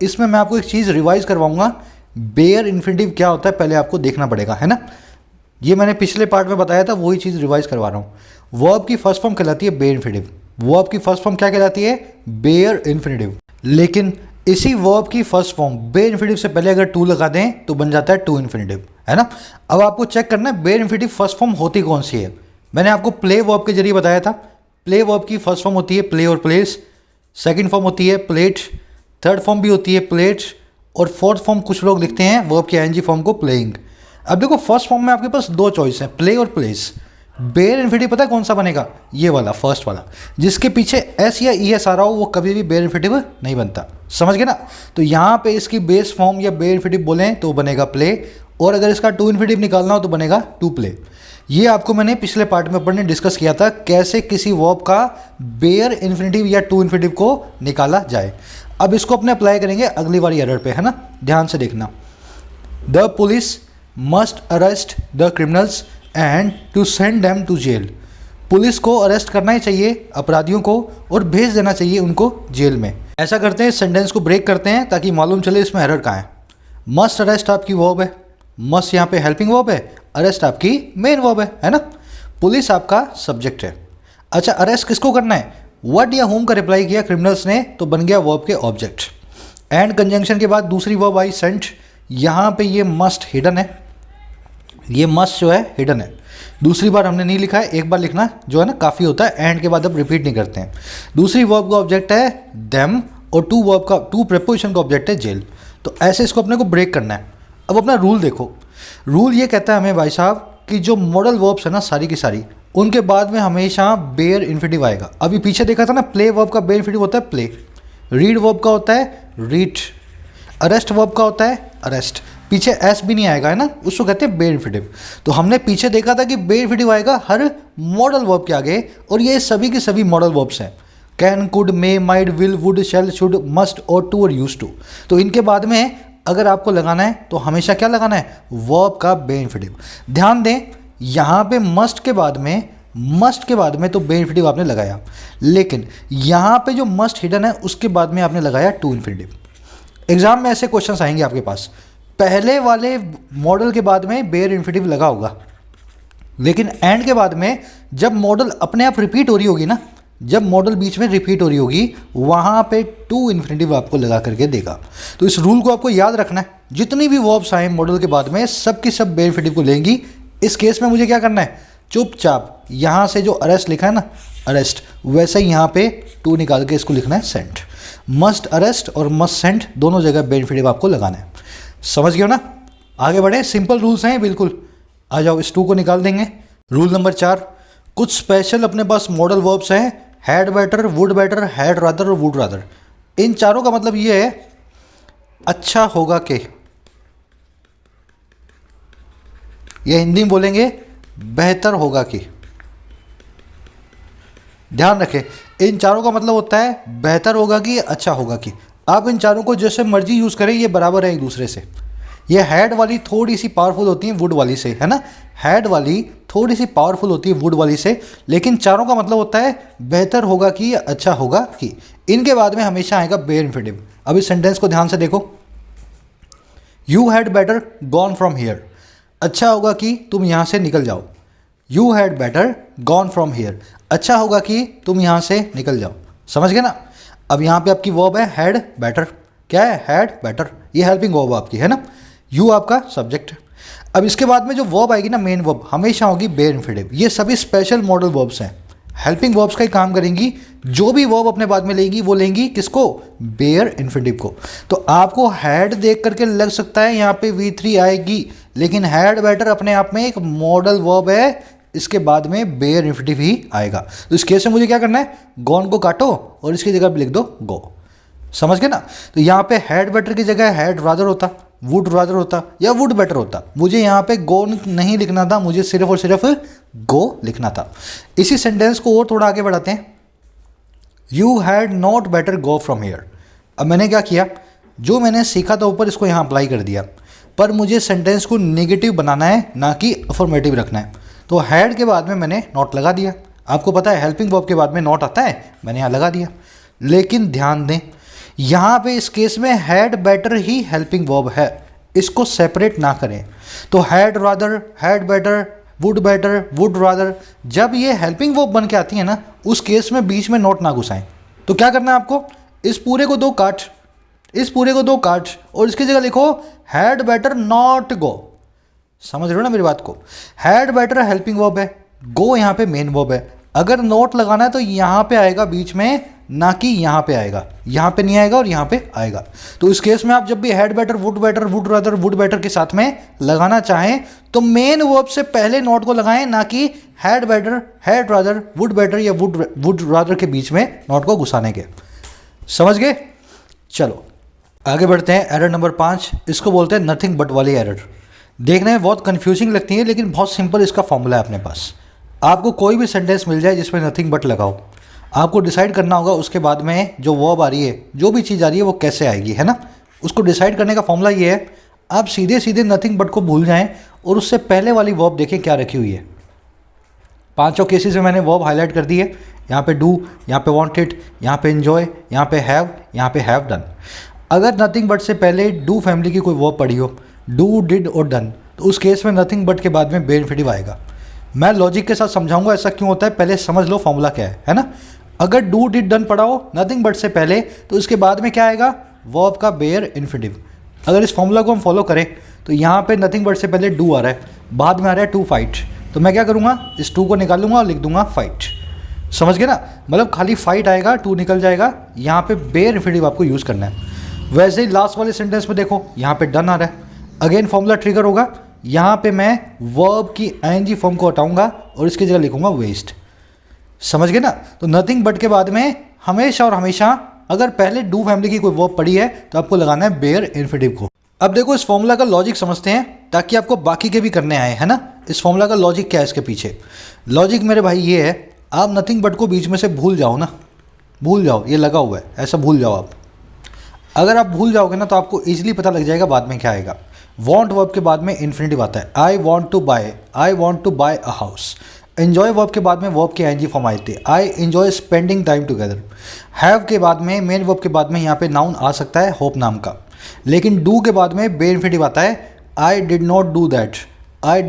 इसमें मैं आपको एक चीज़ रिवाइज करवाऊंगा। बेयर इन्फिनेटिव क्या होता है पहले आपको देखना पड़ेगा, है ना। ये मैंने पिछले पार्ट में बताया था, वही चीज़ रिवाइज करवा रहा हूँ। वर्ब की फर्स्ट फॉर्म कहलाती है बेयर इन्फिनेटिव। वर्ब की फर्स्ट फॉर्म क्या कहलाती है, बेयर इन्फिनेटिव। लेकिन इसी वर्ब की फर्स्ट फॉर्म बेयर इन्फिनेटिव से पहले अगर टू लगा दें तो बन जाता है टू इन्फिनेटिव, है ना। अब आपको चेक करना है बेयर इन्फिनेटिव फर्स्ट फॉर्म होती कौन सी है। मैंने आपको प्ले वर्ब के जरिए बताया था। प्ले वर्ब की फर्स्ट फॉर्म होती है प्ले और प्लेस, सेकंड फॉर्म होती है प्लेट, थर्ड फॉर्म भी होती है प्लेट, और फोर्थ फॉर्म कुछ लोग लिखते हैं वर्ब की आईएनजी फॉर्म को प्लेइंग। अब देखो फर्स्ट फॉर्म में आपके पास 2 चॉइस है, प्ले और प्लेस। बेयर इन्फिनेटिव पता है कौन सा बनेगा, ये वाला फर्स्ट वाला, जिसके पीछे एस या ई एस आ रहा हो वो कभी भी बेयर इन्फिनेटिव नहीं बनता। समझ गए ना। तो यहाँ पे इसकी बेस फॉर्म या बेयर इन्फिनेटिव बोलें तो बनेगा प्ले, और अगर इसका टू इन्फिनेटिव निकालना हो तो बनेगा टू प्ले। ये आपको मैंने पिछले पार्ट में अपन ने डिस्कस किया था, कैसे किसी वर्ब का बेयर इन्फिनेटिव या टू इन्फिनेटिव को निकाला जाए। अब इसको अपने अप्लाई करेंगे अगली बार एरर पे, है ना। ध्यान से देखना। The police must arrest the criminals and to send them to jail. Police को अरेस्ट करना ही चाहिए अपराधियों को और भेज देना चाहिए उनको जेल में। ऐसा करते हैं, सेंटेंस को ब्रेक करते हैं ताकि मालूम चले इसमें एरर कहाँ है। मस्ट अरेस्ट आपकी वर्ब है, मस्ट यहाँ पे हेल्पिंग वर्ब है, अरेस्ट आपकी मेन वर्ब है ना। पुलिस आपका सब्जेक्ट है। अच्छा अरेस्ट किसको करना है, व्हाट या होम का रिप्लाई किया क्रिमिनल्स ने, तो बन गया वर्ब के ऑब्जेक्ट। एंड कंजंक्शन के बाद दूसरी वर्ब आई सेंट। यहाँ पे ये मस्ट हिडन है, ये मस्ट जो है हिडन है। दूसरी बार हमने नहीं लिखा है, एक बार लिखना जो है ना काफ़ी होता है, एंड के बाद अब रिपीट नहीं करते हैं। दूसरी वर्ब का ऑब्जेक्ट है देम और टू प्रेपोजिशन का ऑब्जेक्ट है जेल। तो ऐसे इसको अपने को ब्रेक करना है। अब अपना रूल देखो, रूल ये कहता है हमें भाई साहब कि जो मॉडल वर्ब्स है ना सारी की सारी, उनके बाद में हमेशा बेयर इन्फिनिटिव आएगा। अभी पीछे देखा था ना, प्ले वर्ब का बेयर इन्फिनिटिव होता है प्ले, रीड वर्ब का होता है रीड, अरेस्ट वर्ब का होता है अरेस्ट। पीछे एस भी नहीं आएगा है ना, उसको कहते हैं बेयर इन्फिनिटिव। तो हमने पीछे देखा था कि बेयर इन्फिनिटिव आएगा हर मॉडल वर्ब के आगे, और ये सभी के सभी मॉडल वर्ब्स हैं। Can, could, may, might, will, would, shall, should, must और टू और यूज टू। तो इनके बाद में अगर आपको लगाना है तो हमेशा क्या लगाना है, वर्ब का बेयर इन्फिनिटिव। ध्यान दें, यहाँ पे मस्ट के बाद में तो बेयर इन्फिनिटिव आपने लगाया, लेकिन यहाँ पे जो मस्ट हिडन है उसके बाद में आपने लगाया टू इन्फिनिटिव। एग्जाम में ऐसे क्वेश्चंस आएंगे आपके पास, पहले वाले मॉडल के बाद में बेयर इन्फिनिटिव लगा होगा, लेकिन एंड के बाद में जब मॉडल अपने आप रिपीट हो रही होगी ना, जब मॉडल बीच में रिपीट हो रही होगी, वहाँ पे टू इन्फिनिटिव आपको लगा करके देगा। तो इस रूल को आपको याद रखना है, जितनी भी वर्ब्स आए मॉडल के बाद में सब की सब बेयर इन्फिनिटिव को लेंगी। इस केस में मुझे क्या करना है, चुपचाप यहाँ से जो अरेस्ट लिखा है ना अरेस्ट, वैसे ही यहाँ पे टू निकाल के इसको लिखना है सेंट। मस्ट अरेस्ट और मस्ट सेंट दोनों जगह बेयर इन्फिनिटिव आपको लगाना है। समझ गए हो ना? आगे बढ़े, सिंपल रूल्स हैं बिल्कुल। आ जाओ, इस टू को निकाल देंगे। रूल नंबर 4, कुछ स्पेशल अपने पास मॉडल वर्ब्स हैं, had better, would better, had rather और वुड रादर। इन चारों का मतलब ये है अच्छा होगा के, ये हिंदी में बोलेंगे बेहतर होगा कि। ध्यान रखें, इन चारों का मतलब होता है बेहतर होगा कि, अच्छा होगा कि। आप इन चारों को जैसे मर्जी यूज़ करें, ये बराबर है एक दूसरे से। ये हैड वाली थोड़ी सी पावरफुल होती है वुड वाली से, है ना, हैड वाली थोड़ी सी पावरफुल होती है वुड वाली से, लेकिन चारों का मतलब होता है बेहतर होगा कि, अच्छा होगा कि। इनके बाद में हमेशा आएगा बेयर इन्फिनिटिव। अब इस सेंटेंस को ध्यान से देखो, you had better gone from here. अच्छा होगा कि तुम यहाँ से निकल जाओ। You had better gone from here, अच्छा होगा कि तुम यहाँ से निकल जाओ। समझ गए ना? अब यहाँ पे आपकी वर्ब है हैड बेटर। क्या है? Had better. ये हेल्पिंग वर्ब आपकी है ना, यू आपका सब्जेक्ट है। अब इसके बाद में जो वर्ब आएगी ना, मेन वर्ब, हमेशा होगी बेयर इन्फिनिटिव। ये सभी स्पेशल मॉडल वर्ब्स हैं, हेल्पिंग वर्ब्स का ही काम करेंगी। जो भी वर्ब अपने बाद में लेंगी वो लेंगी किसको? बेयर इन्फिनिटिव को। तो आपको हैड देख करके लग सकता है यहाँ पे V3 आएगी, लेकिन हैड बेटर अपने आप में एक मॉडल वर्ब है, इसके बाद में बेयर इन्फिनिटिव ही आएगा। तो इस केस में मुझे क्या करना है, गॉन को काटो और इसकी जगह पे लिख दो गो। समझ गए ना? तो यहाँ पे हैड बेटर की जगह हैड रादर होता, वुड रादर होता या वुड बेटर होता। मुझे यहाँ पे गो नहीं लिखना था, मुझे सिर्फ और सिर्फ गो लिखना था। इसी सेंटेंस को और थोड़ा आगे बढ़ाते हैं, you had not better go from here. अब मैंने क्या किया, जो मैंने सीखा था ऊपर इसको यहाँ अप्लाई कर दिया, पर मुझे सेंटेंस को नेगेटिव बनाना है, ना कि अफर्मेटिव रखना है। तो हैड के बाद में मैंने नॉट लगा दिया। आपको पता है हेल्पिंग वर्ब के बाद में नॉट आता है, मैंने यहाँ लगा दिया। लेकिन ध्यान दें, यहाँ पे इस केस में had better he helping verb है, इसको सेपरेट ना करें। तो had rather, had better, would better, would rather, जब ये हेल्पिंग वर्ब बन के आती है ना, उस केस में बीच में नॉट ना घुसाएं। तो क्या करना है आपको, इस पूरे को दो काट, इस पूरे को दो काट और इसकी जगह लिखो हैड बेटर नॉट गो। समझ रहे हो ना मेरी बात को? हैड बेटर हेल्पिंग वर्ब है, गो यहाँ पे मेन वर्ब है। अगर नोट लगाना है तो यहाँ पे आएगा बीच में, ना कि यहाँ पे आएगा। यहाँ पे नहीं आएगा और यहाँ पे आएगा। तो इस केस में आप जब भी had better, would rather, would better के साथ में लगाना चाहें तो मेन वर्ब से पहले नोट को लगाएं, ना कि had better, had rather, would better या वुड रादर के बीच में नोट को घुसाने के। समझ गए? चलो आगे बढ़ते हैं। एरर नंबर 5, इसको बोलते हैं नथिंग बट वाली एरर। देखने में बहुत कंफ्यूजिंग लगती है, लेकिन बहुत सिंपल इसका फॉर्मूला है अपने पास। आपको कोई भी सेंटेंस मिल जाए जिसमें नथिंग बट लगाओ, आपको डिसाइड करना होगा उसके बाद में जो वर्ब आ रही है, जो भी चीज़ आ रही है वो कैसे आएगी, है ना। उसको डिसाइड करने का फॉर्मूला ये है, आप सीधे सीधे नथिंग बट को भूल जाएं और उससे पहले वाली वर्ब देखें क्या रखी हुई है। पांचों केसेस में मैंने वर्ब हाईलाइट कर दी है। यहाँ पे डू, यहाँ पे वांटेड, यहाँ पे एंजॉय, यहाँ पे हैव, यहाँ पे हैव डन। अगर नथिंग बट से पहले डू फैमिली की कोई वर्ब पड़ी हो, डू, डिड और डन, तो उस केस में नथिंग बट के बाद में बेयर इन्फिनिटिव आएगा। मैं लॉजिक के साथ समझाऊंगा ऐसा क्यों होता है, पहले समझ लो फॉर्मूला क्या है ना। अगर डू डिड डन पढ़ा हो नथिंग बट से पहले तो इसके बाद में क्या आएगा, वर्ब का बेयर इन्फिनिटिव। अगर इस फॉर्मूला को हम फॉलो करें तो यहाँ पे नथिंग बट से पहले डू आ रहा है, बाद में आ रहा है टू फाइट, तो मैं क्या करूँगा, इस टू को निकाल लूँगा और लिख दूंगा फाइट। समझ गए ना, मतलब खाली फाइट आएगा, टू निकल जाएगा, यहाँ पे बेयर इन्फिनिटिव आपको यूज़ करना है। वैसे ही लास्ट वाले सेंटेंस में देखो, यहाँ पे डन आ रहा है, अगेन फॉर्मूला ट्रिगर होगा, यहाँ पे मैं वर्ब की आईएनजी फॉर्म को हटाऊंगा और इसकी जगह लिखूंगा वेस्ट। समझ गए ना, तो नथिंग बट के बाद में हमेशा और हमेशा अगर पहले डू फैमिली की कोई वर्ब पड़ी है तो आपको लगाना है बेयर इन्फिनिटिव को। अब देखो इस फॉर्मूला का लॉजिक समझते हैं ताकि आपको बाकी के भी करने आए, है ना। इस फॉर्मूला का लॉजिक क्या है, इसके पीछे लॉजिक मेरे भाई ये है, आप नथिंग बट को बीच में से भूल जाओ ना, भूल जाओ, ये लगा हुआ है ऐसा भूल जाओ आप। अगर आप भूल जाओगे ना तो आपको ईजिली पता लग जाएगा बाद में क्या आएगा। वॉन्ट वर्ब के बाद में इन्फिनिटिव आता है, I want to buy a house. Enjoy verb के बाद में वर्ब की आईएनजी फॉर्म आई थी, I enjoy spending time together. Have के बाद में मेन वर्ब के बाद में यहाँ पे नाउन आ सकता है होप नाम का, लेकिन डू के बाद में बेयर इन्फिनिटिव आता है, I did not do that, I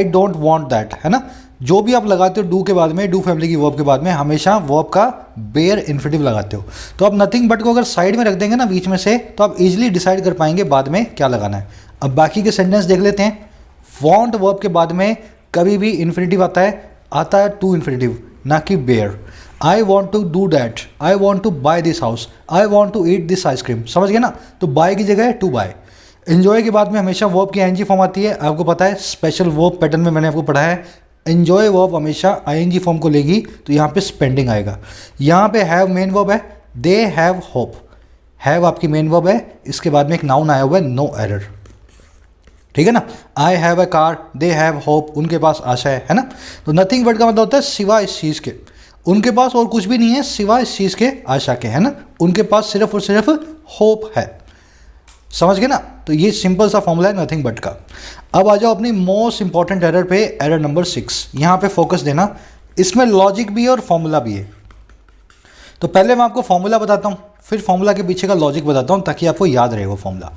don't want that, है ना। जो भी आप लगाते हो डू के बाद में, डू फैमिली की वर्ब के बाद में हमेशा वर्ब का बेयर इन्फिनिटिव लगाते हो। तो आप नथिंग बट को अगर साइड में रख देंगे ना बीच में से, तो आप इजीली डिसाइड कर पाएंगे बाद में क्या लगाना है। अब बाकी के सेंटेंस देख लेते हैं। वांट वर्ब के बाद में कभी भी इन्फिनिटिव आता है टू इन्फिनिटिव, ना कि bare. I want to do that, I want to buy this house, I want to eat this ice cream. समझ गए ना, तो बाय की जगह है टू बाय। एन्जॉय के बाद में हमेशा वर्ब की आईएनजी फॉर्म आती है, आपको पता है स्पेशल वर्ब पैटर्न में मैंने आपको पढ़ाया है। एन्जॉय वर्ब हमेशा आईएनजी फॉर्म को लेगी, तो यहाँ पे स्पेंडिंग आएगा। यहाँ पे हैव मेन वर्ब है, दे हैव होप, हैव आपकी मेन वर्ब है, इसके बाद में एक नाउन आया हुआ है नो एरर, ठीक है ना। I have a car, they have hope, उनके पास आशा है ना। तो नथिंग बट का मतलब होता है सिवा इस चीज़ के, उनके पास और कुछ भी नहीं है सिवा इस चीज़ के आशा के, है ना। उनके पास सिर्फ और सिर्फ होप है। समझ गए ना, तो ये सिंपल सा फॉर्मूला है नथिंग बट का। अब आ जाओ अपनी मोस्ट इंपॉर्टेंट एरर पे, एरर नंबर 6। यहाँ पे फोकस देना, इसमें लॉजिक भी है और फॉर्मूला भी है। तो पहले मैं आपको फॉर्मूला बताता हूँ, फिर फॉर्मूला के पीछे का लॉजिक बताता हूँ ताकि आपको याद रहे वो फॉर्मूला।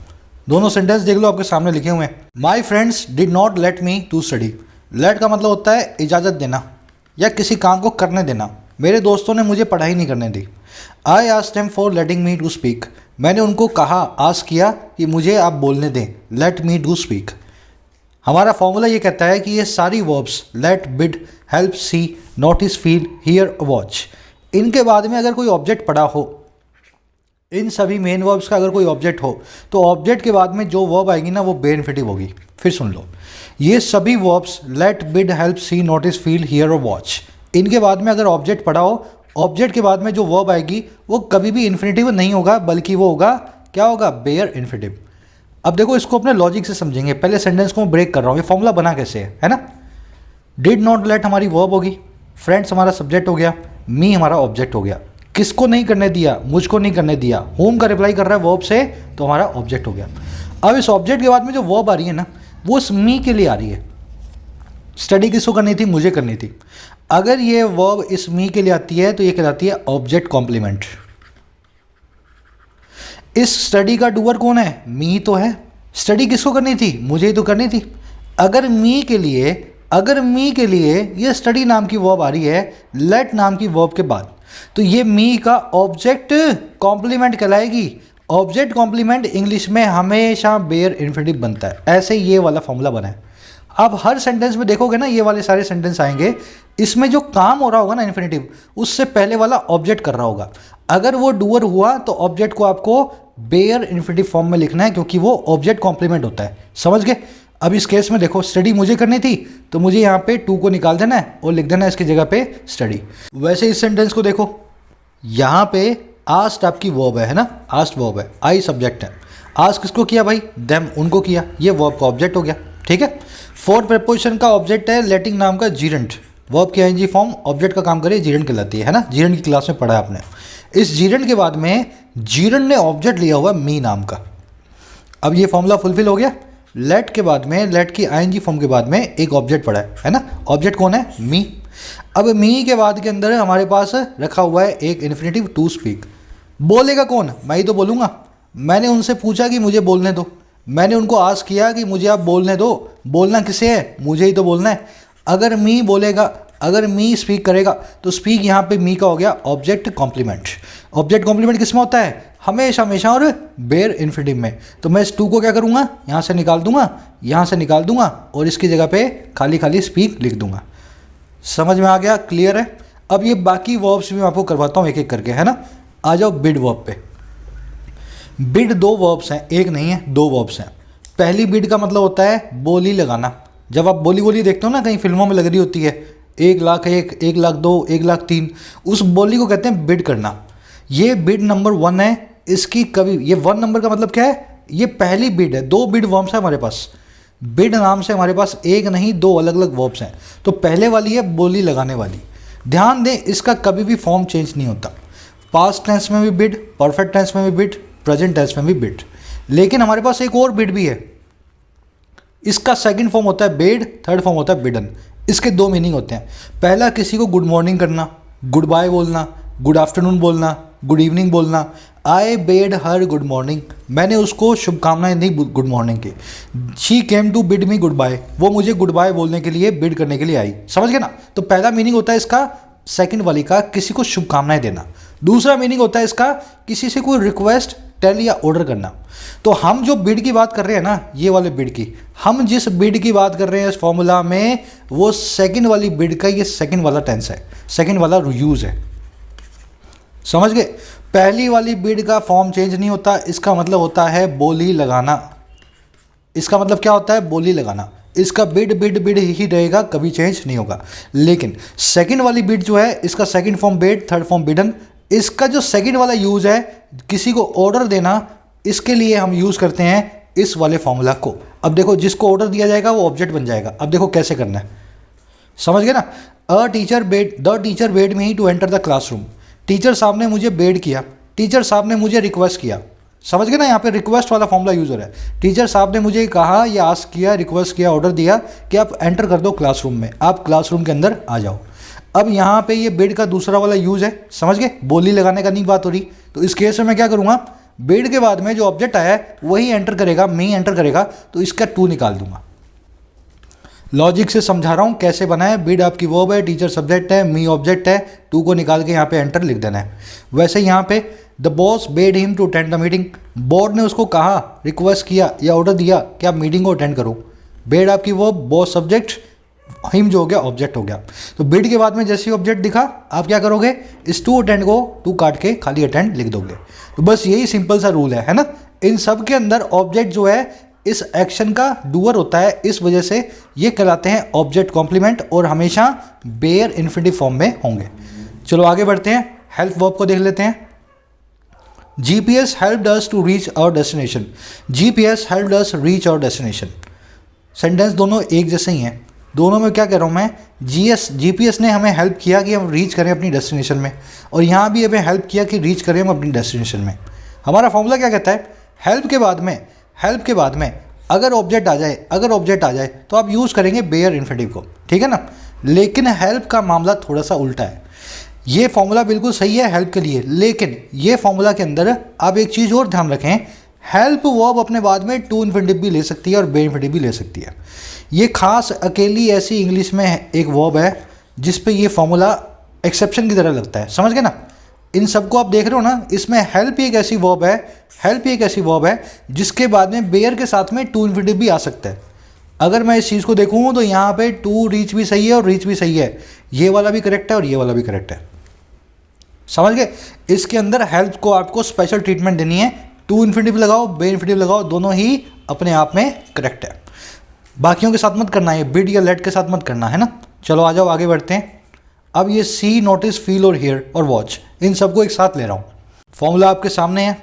दोनों सेंटेंस देख लो, आपके सामने लिखे हुए हैं। My friends did not let me to study. Let का मतलब होता है इजाज़त देना या किसी काम को करने देना। मेरे दोस्तों ने मुझे पढ़ाई नहीं करने दी। I asked them for letting me to speak. मैंने उनको कहा, आस्क किया कि मुझे आप बोलने दें, लेट मी टू स्पीक। हमारा फॉर्मूला ये कहता है कि ये सारी verbs let, bid, help, see, notice, feel, hear, watch, इनके बाद में अगर कोई ऑब्जेक्ट पड़ा हो, इन सभी मेन वर्ब्स का अगर कोई ऑब्जेक्ट हो, तो ऑब्जेक्ट के बाद में जो वर्ब आएगी ना वो बेयर इन्फिनिटिव होगी। फिर सुन लो, ये सभी verbs let, bid, help, see, notice, feel, hear और वॉच, इनके बाद में अगर ऑब्जेक्ट पड़ा हो, ऑब्जेक्ट के बाद में जो वर्ब आएगी वो कभी भी इन्फिनिटिव नहीं होगा, बल्कि वो होगा, क्या होगा, बेयर इन्फिनिटिव। अब देखो इसको अपने लॉजिक से समझेंगे। पहले सेंटेंस को मैं ब्रेक कर रहा हूँ, ये फॉर्मूला बना कैसे है ना। डिड नॉट लेट हमारी वर्ब होगी, फ्रेंड्स हमारा सब्जेक्ट हो गया, मी हमारा ऑब्जेक्ट हो गया। किसको नहीं करने दिया, मुझको नहीं करने दिया, होम का रिप्लाई कर रहा है वर्ब से, तो हमारा ऑब्जेक्ट हो गया। अब इस ऑब्जेक्ट के बाद में जो वर्ब आ रही है ना, वो इस मी के लिए आ रही है। स्टडी किसको करनी थी, मुझे करनी थी। अगर ये वर्ब इस मी के लिए आती है तो ये कहलाती है ऑब्जेक्ट कॉम्प्लीमेंट। इस स्टडी का डूअर कौन है, मी तो है। स्टडी किसको करनी थी, मुझे ही तो करनी थी। अगर मी के लिए ये स्टडी नाम की वर्ब आ रही है लेट नाम की वर्ब के बाद, तो ये मी का ऑब्जेक्ट कॉम्प्लीमेंट कहलाएगी। ऑब्जेक्ट कॉम्प्लीमेंट इंग्लिश में हमेशा बेयर इन्फिनिटिव बनता है। ऐसे ये वाला फॉर्मूला बना है। अब हर सेंटेंस में देखोगे ना, ये वाले सारे सेंटेंस आएंगे, इसमें जो काम हो रहा होगा ना इन्फिनिटिव, उससे पहले वाला ऑब्जेक्ट कर रहा होगा। अगर वो डूअर हुआ तो ऑब्जेक्ट को आपको बेयर इन्फिनिटिव फॉर्म में लिखना है, क्योंकि वो ऑब्जेक्ट कॉम्प्लीमेंट होता है। समझ गए। अब इस केस में देखो, स्टडी मुझे करनी थी तो मुझे यहाँ पे टू को निकाल देना है और लिख देना है इसकी जगह पे स्टडी। वैसे इस सेंटेंस को देखो, यहाँ पे आस्क्ड आपकी वर्ब है ना, आस्क्ड वर्ब है, आई सब्जेक्ट है। आस्क किसको किया भाई, देम, उनको किया, ये वर्ब का ऑब्जेक्ट हो गया। ठीक है। फोर्थ प्रीपोजिशन का ऑब्जेक्ट है लेटिंग नाम का जीरेंट। वर्ब की आईएनजी फॉर्म ऑब्जेक्ट का काम करे जीरेंट कहलाती है ना। जीरेंट की क्लास में पढ़ा है आपने। इस जीरेंट के बाद में जीरेंट ने ऑब्जेक्ट लिया हुआ मी नाम का। अब ये फॉर्मूला फुलफिल हो गया। लेट के बाद में, लेट की आईएनजी फॉर्म के बाद में एक ऑब्जेक्ट पड़ा है ना। ऑब्जेक्ट कौन है, मी। अब मी के बाद के अंदर हमारे पास रखा हुआ है एक इन्फिनिटिव टू स्पीक। बोलेगा कौन, मैं ही तो बोलूँगा। मैंने उनसे पूछा कि मुझे बोलने दो, मैंने उनको आस्क किया कि मुझे आप बोलने दो। बोलना किसे है, मुझे ही तो बोलना है। अगर मी बोलेगा, अगर मी स्पीक करेगा तो स्पीक यहाँ पे मी का हो गया ऑब्जेक्ट कॉम्प्लीमेंट। ऑब्जेक्ट कॉम्प्लीमेंट किस में होता है? हमेशा हमेशा और बेयर इन्फिनिटिव में। तो मैं इस टू को क्या करूँगा, यहाँ से निकाल दूंगा, यहाँ से निकाल दूंगा और इसकी जगह पे खाली खाली स्पीक लिख दूंगा। समझ में आ गया? क्लियर है? अब ये बाकी वर्ब्स भी मैं आपको करवाता हूँ एक एक करके, है ना। आ जाओ बिड वर्ब पे। बिड दो वर्ब्स हैं, एक नहीं है, दो वर्ब्स हैं। पहली बिड का मतलब होता है बोली लगाना। जब आप बोली बोली देखते हो ना, कहीं फिल्मों में लग रही होती है 1,01,000, 1,02,000, 1,03,000, उस बोली को कहते हैं बिड करना। ये बिड नंबर 1 है। इसकी कभी ये 1 नंबर का मतलब क्या है? ये पहली बिड है। दो बिड वर्ब्स है हमारे पास। बिड नाम से हमारे पास एक नहीं दो अलग अलग वर्ब्स हैं। तो पहले वाली है बोली लगाने वाली। ध्यान दें, इसका कभी भी फॉर्म चेंज नहीं होता। पास्ट टेंस में भी बिड, परफेक्ट टेंस में भी बिड, प्रेजेंट टेंस में भी बिड। लेकिन हमारे पास एक और बिड भी है। इसका सेकंड फॉर्म होता है बेड, थर्ड फॉर्म होता है बिडन। इसके दो मीनिंग होते हैं। पहला, किसी को गुड मॉर्निंग करना, गुड बाय बोलना, गुड आफ्टरनून बोलना, गुड इवनिंग बोलना। I bade her good morning, मैंने उसको शुभकामनाएं दी गुड मॉर्निंग की। She came to bid me goodbye, वो मुझे गुड बाय बोलने के लिए, बिड करने के लिए आई। समझ गए ना? तो पहला मीनिंग होता है इसका, सेकंड वाली का, किसी को शुभकामनाएं देना। दूसरा मीनिंग होता है इसका, किसी से कोई रिक्वेस्ट, टेल या ऑर्डर करना। तो हम जो बिड की बात कर रहे हैं ना, ये वाले बिड की, हम जिस बिड की बात कर रहे हैं इस फॉर्मूला में, वो सेकंड वाली बिड का ये सेकंड वाला टेंस है, सेकंड वाला यूज है। समझ गए? पहली वाली बिड का फॉर्म चेंज नहीं होता। इसका मतलब होता है बोली लगाना। इसका मतलब क्या होता है? बोली लगाना। इसका बिड बिड बिड ही रहेगा, कभी चेंज नहीं होगा। लेकिन सेकंड वाली बिड जो है, इसका second form bed, third form बिडन। इसका जो सेकंड वाला यूज है, किसी को ऑर्डर देना, इसके लिए हम यूज करते हैं इस वाले फॉर्मूला को। अब देखो, जिसको ऑर्डर दिया जाएगा वो ऑब्जेक्ट बन जाएगा। अब देखो कैसे करना है, समझ गए ना। The teacher bade me to enter the classroom. Teacher साहब ने मुझे बेड किया, टीचर साहब ने मुझे रिक्वेस्ट किया। समझ गए ना, यहाँ पे रिक्वेस्ट वाला फॉर्मूला यूज हो रहा है। टीचर साहब ने मुझे कहा या आस्क किया, रिक्वेस्ट किया, ऑर्डर दिया कि आप एंटर कर दो क्लासरूम में, आप क्लासरूम के अंदर आ जाओ। अब यहाँ पे ये बेड का दूसरा वाला यूज है। समझ गए? बोली लगाने का नहीं बात हो रही। तो इस केस में मैं क्या करूँगा, बेड के बाद में जो ऑब्जेक्ट आया है वही एंटर करेगा, मी एंटर करेगा, तो इसका टू निकाल दूंगा। लॉजिक से समझा रहा हूँ कैसे बनाए। बिड आपकी वर्ब है, टीचर सब्जेक्ट है, मी ऑब्जेक्ट है, टू को निकाल के यहाँ पे एंटर लिख देना है। वैसे यहाँ पे the boss bade him to attend the meeting. Board ने उसको कहा, रिक्वेस्ट किया या ऑर्डर दिया कि आप मीटिंग को अटेंड करो। बेड आपकी वर्ब, बॉस सब्जेक्ट, हिम जो हो गया ऑब्जेक्ट हो गया। तो बिड के बाद में जैसे ही ऑब्जेक्ट दिखा, आप क्या करोगे, इस टू अटेंड को टू काट के खाली अटेंड लिख दोगे। तो बस यही सिंपल सा रूल है ना। इन सब के अंदर ऑब्जेक्ट जो है इस एक्शन का डूअर होता है, इस वजह से ये कहलाते हैं ऑब्जेक्ट कॉम्प्लीमेंट और हमेशा बेयर इन्फिनिटिव फॉर्म में होंगे। चलो आगे बढ़ते हैं, हेल्प वर्ब को देख लेते हैं। GPS helped us to reach our destination. GPS helped us reach our destination. Sentence दोनों एक जैसे ही हैं। दोनों में क्या कह रहा हूँ मैं, GPS ने हमें हेल्प किया कि हम रीच करें अपनी डेस्टिनेशन में, और यहाँ भी हमें हेल्प किया कि रीच करें हम अपनी डेस्टिनेशन में। हमारा फॉर्मूला क्या कहता है, हेल्प के बाद में अगर ऑब्जेक्ट आ जाए तो आप यूज़ करेंगे बेयर इन्फिनिटिव को, ठीक है ना। लेकिन हेल्प का मामला थोड़ा सा उल्टा है। ये फॉर्मूला बिल्कुल सही है हेल्प के लिए, लेकिन ये फॉर्मूला के अंदर आप एक चीज़ और ध्यान रखें, हेल्प वर्ब अपने बाद में टू इन्फिनिटिव भी ले सकती है और बे इन्फिनिटिव भी ले सकती है। ये खास अकेली ऐसी इंग्लिश में एक वर्ब है जिस पे ये फॉर्मूला एक्सेप्शन की तरह लगता है। समझ गए ना? इन सबको आप देख रहे हो ना, इसमें हेल्प एक ऐसी वर्ब है जिसके बाद में बेयर के साथ में टू इन्फिनिटिव भी आ सकता है। अगर मैं इस चीज़ को देखूँ तो यहाँ पे टू रीच भी सही है और रीच भी सही है, ये वाला भी करेक्ट है और ये वाला भी करेक्ट है। समझ गए? इसके अंदर हेल्प को आपको स्पेशल ट्रीटमेंट देनी है। टू इन्फिनिटिव लगाओ, बे इन्फिनिटिव लगाओ, दोनों ही अपने आप में करेक्ट है। बाकियों के साथ मत करना है, बिड या लेट के साथ मत करना है ना। चलो आ जाओ आगे बढ़ते हैं। अब ये सी, नोटिस, फील और हियर और वॉच, इन सबको एक साथ ले रहा हूँ। फॉर्मूला आपके सामने है,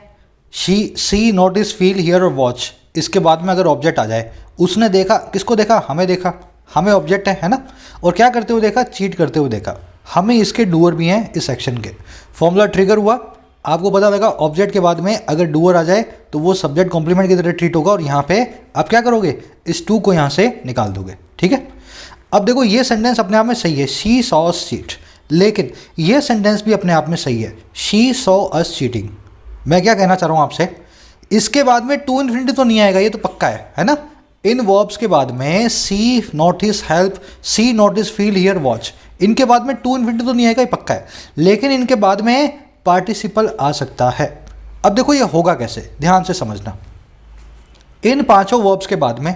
सी, नोटिस, फील, हियर और वॉच। इसके बाद में अगर ऑब्जेक्ट आ जाए, उसने देखा, किसको देखा, हमें देखा, हमें ऑब्जेक्ट है ना, और क्या करते हुए देखा, चीट करते हुए देखा। हमें इसके डूअर भी हैं इस एक्शन के। फॉर्मूला ट्रिगर हुआ, आपको पता लगा ऑब्जेक्ट के बाद में अगर डूअर आ जाए तो वो सब्जेक्ट कॉम्प्लीमेंट की तरह ट्रीट होगा, और यहाँ पे आप क्या करोगे, इस टू को यहाँ से निकाल दोगे, ठीक है। अब देखो ये सेंटेंस अपने आप में सही है, शी सॉ अस चीट, लेकिन ये सेंटेंस भी अपने आप में सही है, शी सॉ अस चीटिंग। मैं क्या कहना चाह रहा हूँ आपसे, इसके बाद में टू इन्फिनिटिव तो नहीं आएगा, ये तो पक्का है ना। इन वर्ब्स के बाद में see, notice, help, see, notice, feel, hear, watch, इनके बाद में टू इन्फिनिटिव तो नहीं आएगा, ये पक्का है, लेकिन इनके बाद में पार्टिसिपल आ सकता है। अब देखो ये होगा कैसे, ध्यान से समझना। इन पांचों वर्ब्स के बाद में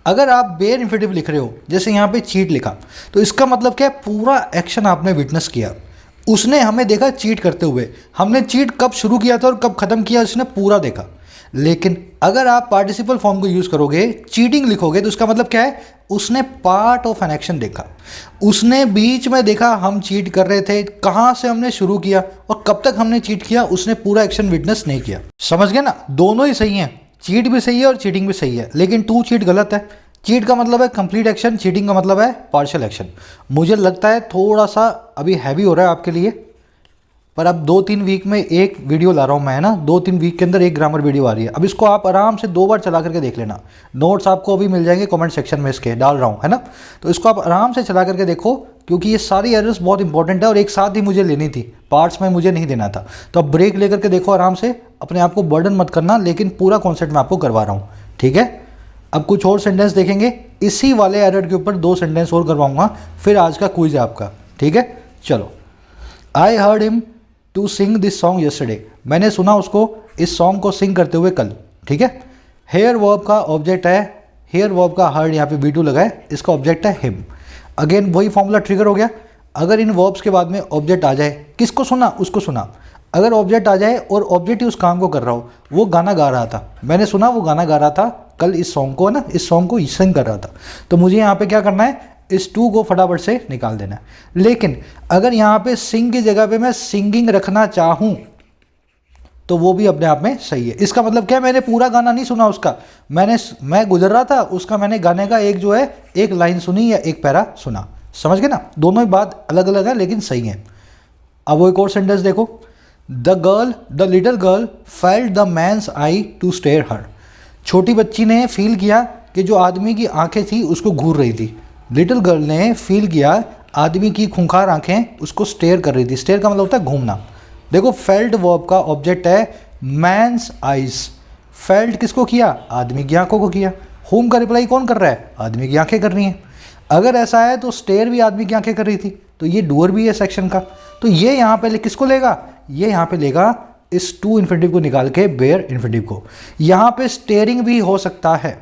अगर आप बेयर इन्फिनिटिव लिख रहे हो, जैसे यहाँ पे चीट लिखा, तो इसका मतलब क्या है, पूरा एक्शन आपने विटनेस किया। उसने हमें देखा चीट करते हुए, हमने चीट कब शुरू किया था और कब खत्म किया उसने पूरा देखा। लेकिन अगर आप पार्टिसिपल फॉर्म को यूज़ करोगे, चीटिंग लिखोगे, तो उसका मतलब क्या है, उसने पार्ट ऑफ एन एक्शन देखा, उसने बीच में देखा हम चीट कर रहे थे, कहाँ से हमने शुरू किया और कब तक हमने चीट किया, उसने पूरा एक्शन विटनेस नहीं किया। समझ गए ना, दोनों ही सही हैं, चीट भी सही है और चीटिंग भी सही है, लेकिन टू चीट गलत है। चीट का मतलब है कंप्लीट एक्शन, चीटिंग का मतलब है पार्शियल एक्शन। मुझे लगता है थोड़ा सा अभी हैवी हो रहा है आपके लिए, पर अब 2-3 वीक में एक वीडियो ला रहा हूँ मैं, है ना, 2-3 वीक के अंदर एक ग्रामर वीडियो आ रही है। अब इसको आप आराम से 2 बार चला करके देख लेना, नोट्स आपको अभी मिल जाएंगे कमेंट सेक्शन में, इसके डाल रहा हूँ, है ना। तो इसको आप आराम से चला करके देखो, क्योंकि ये सारी एरर्स बहुत इंपॉर्टेंट है और एक साथ ही मुझे लेनी थी, पार्ट्स में मुझे नहीं देना था। तो अब ब्रेक लेकर के देखो आराम से, अपने आप को बर्डन मत करना, लेकिन पूरा कॉन्सेप्ट मैं आपको करवा रहा हूँ, ठीक है। अब कुछ और सेंटेंस देखेंगे, इसी वाले एरर के ऊपर 2 सेंटेंस और करवाऊंगा, फिर आज का क्विज है आपका, ठीक है। चलो, I heard him to sing this song yesterday, मैंने सुना उसको इस सॉन्ग को सिंग करते हुए कल, ठीक है। हेयर वर्ब का ऑब्जेक्ट है, हेयर वर्ब का हर्ड यहाँ पे V2 लगा है, इसका ऑब्जेक्ट है हिम। अगेन वही फॉर्मूला ट्रिगर हो गया, अगर इन वर्ब्स के बाद में ऑब्जेक्ट आ जाए, किसको सुना, उसको सुना, अगर ऑब्जेक्ट आ जाए और ऑब्जेक्ट ही उस काम को कर रहा हो, वो गाना गा रहा था, मैंने सुना वो गाना गा रहा था कल इस सॉन्ग को, ना इस सॉन्ग को सिंग कर रहा था, तो मुझे यहाँ पे क्या करना है, इस टू को फटाफट से निकाल देना है। लेकिन अगर यहाँ पे सिंग की जगह पे मैं सिंगिंग रखना चाहूँ तो वो भी अपने आप में सही है। इसका मतलब क्या है, मैंने पूरा गाना नहीं सुना उसका, मैं गुजर रहा था उसका, मैंने गाने का एक जो है एक लाइन सुनी या एक पैरा सुना। समझ गए ना, दोनों ही बात अलग अलग है लेकिन सही है। अब वो एक और सेंटेंस देखो, the little girl felt the man's eye to stare her, छोटी बच्ची ने फील किया कि जो आदमी की आंखें थी उसको घूर रही थी। लिटिल गर्ल ने फील किया आदमी की खूंखार आंखें उसको स्टेयर कर रही थी। स्टेयर का मतलब होता है घूमना। देखो फेल्ट वर्ब का ऑब्जेक्ट है मैन्स आइज, फेल्ट किसको किया, आदमी की आंखों को किया। होम का रिप्लाई कौन कर रहा है, आदमी की आंखें कर रही हैं। अगर ऐसा है तो स्टेयर भी आदमी की आंखें कर रही थी, तो ये डूअर भी है सेक्शन का, तो ये यहाँ पे किसको लेगा, ये यहाँ पे लेगा इस टू इन्फिनिटिव को निकाल के बेयर इन्फिनिटिव को। यहाँ पे स्टेयरिंग भी हो सकता है।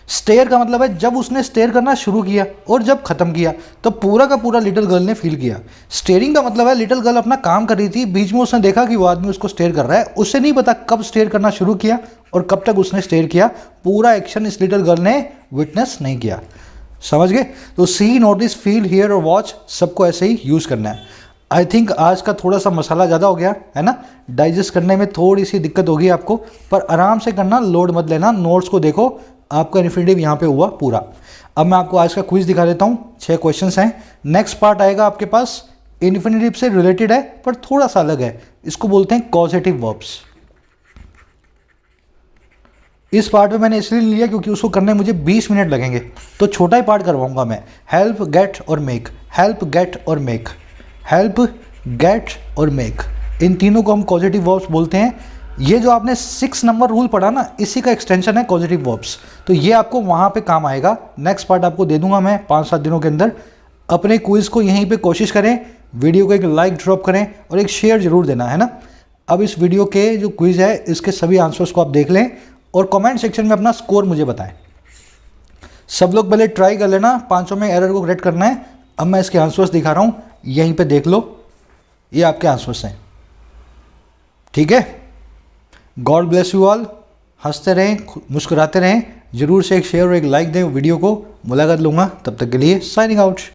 स्टेयर का मतलब है जब उसने स्टेयर करना शुरू किया और जब खत्म किया, तो पूरा का पूरा लिटिल गर्ल ने फील किया। स्टेयरिंग का मतलब है लिटिल गर्ल अपना काम कर रही थी, बीच में उसने देखा कि वो आदमी उसको स्टेयर कर रहा है, उसे नहीं पता कब स्टेयर करना शुरू किया और कब तक उसने स्टेयर किया, पूरा एक्शन इस लिटिल गर्ल ने विटनेस नहीं किया। समझ गए। तो सी, नोटिस, फील, हियर और वॉच सबको ऐसे ही यूज करना है। आई थिंक आज का थोड़ा सा मसाला ज़्यादा हो गया है ना, डाइजेस्ट करने में थोड़ी सी दिक्कत होगी आपको, पर आराम से करना, लोड मत लेना। नोट्स को देखो, आपका इन्फिनिटिव यहाँ पे हुआ पूरा। अब मैं आपको आज का क्विज दिखा देता हूँ, 6 क्वेश्चंस हैं। नेक्स्ट पार्ट आएगा आपके पास, इन्फिनिटिव से रिलेटेड है पर थोड़ा सा अलग है, इसको बोलते हैं कॉजेटिव वर्ब्स। इस पार्ट में मैंने इसलिए लिया क्योंकि उसको करने मुझे 20 मिनट लगेंगे, तो छोटा ही पार्ट करवाऊंगा मैं। हेल्प, गेट और मेक, हेल्प, गेट और मेक, हेल्प, गेट और मेक, इन तीनों को हम कॉजेटिव वर्ब्स बोलते हैं। ये जो आपने 6 नंबर रूल पढ़ा ना, इसी का एक्सटेंशन है कॉजेटिव वर्ब्स, तो ये आपको वहाँ पे काम आएगा। नेक्स्ट पार्ट आपको दे दूंगा मैं 5-7 दिनों के अंदर। अपने क्विज को यहीं पे कोशिश करें, वीडियो को एक लाइक ड्रॉप करें और एक शेयर जरूर देना, है ना। अब इस वीडियो के जो क्विज है इसके सभी आंसर्स को आप देख लें और कमेंट सेक्शन में अपना स्कोर मुझे बताएं। सब लोग पहले ट्राई कर लेना, 5 में एरर को करेक्ट करना है। अब मैं इसके आंसर्स दिखा रहा हूँ, यहीं पे देख लो, ये आपके आंसर्स हैं, ठीक है। गॉड ब्लेस यू ऑल, हंसते रहें, मुस्कुराते रहें, जरूर से एक शेयर और एक लाइक दें वीडियो को। मुलाकात लूँगा, तब तक के लिए साइनिंग आउट।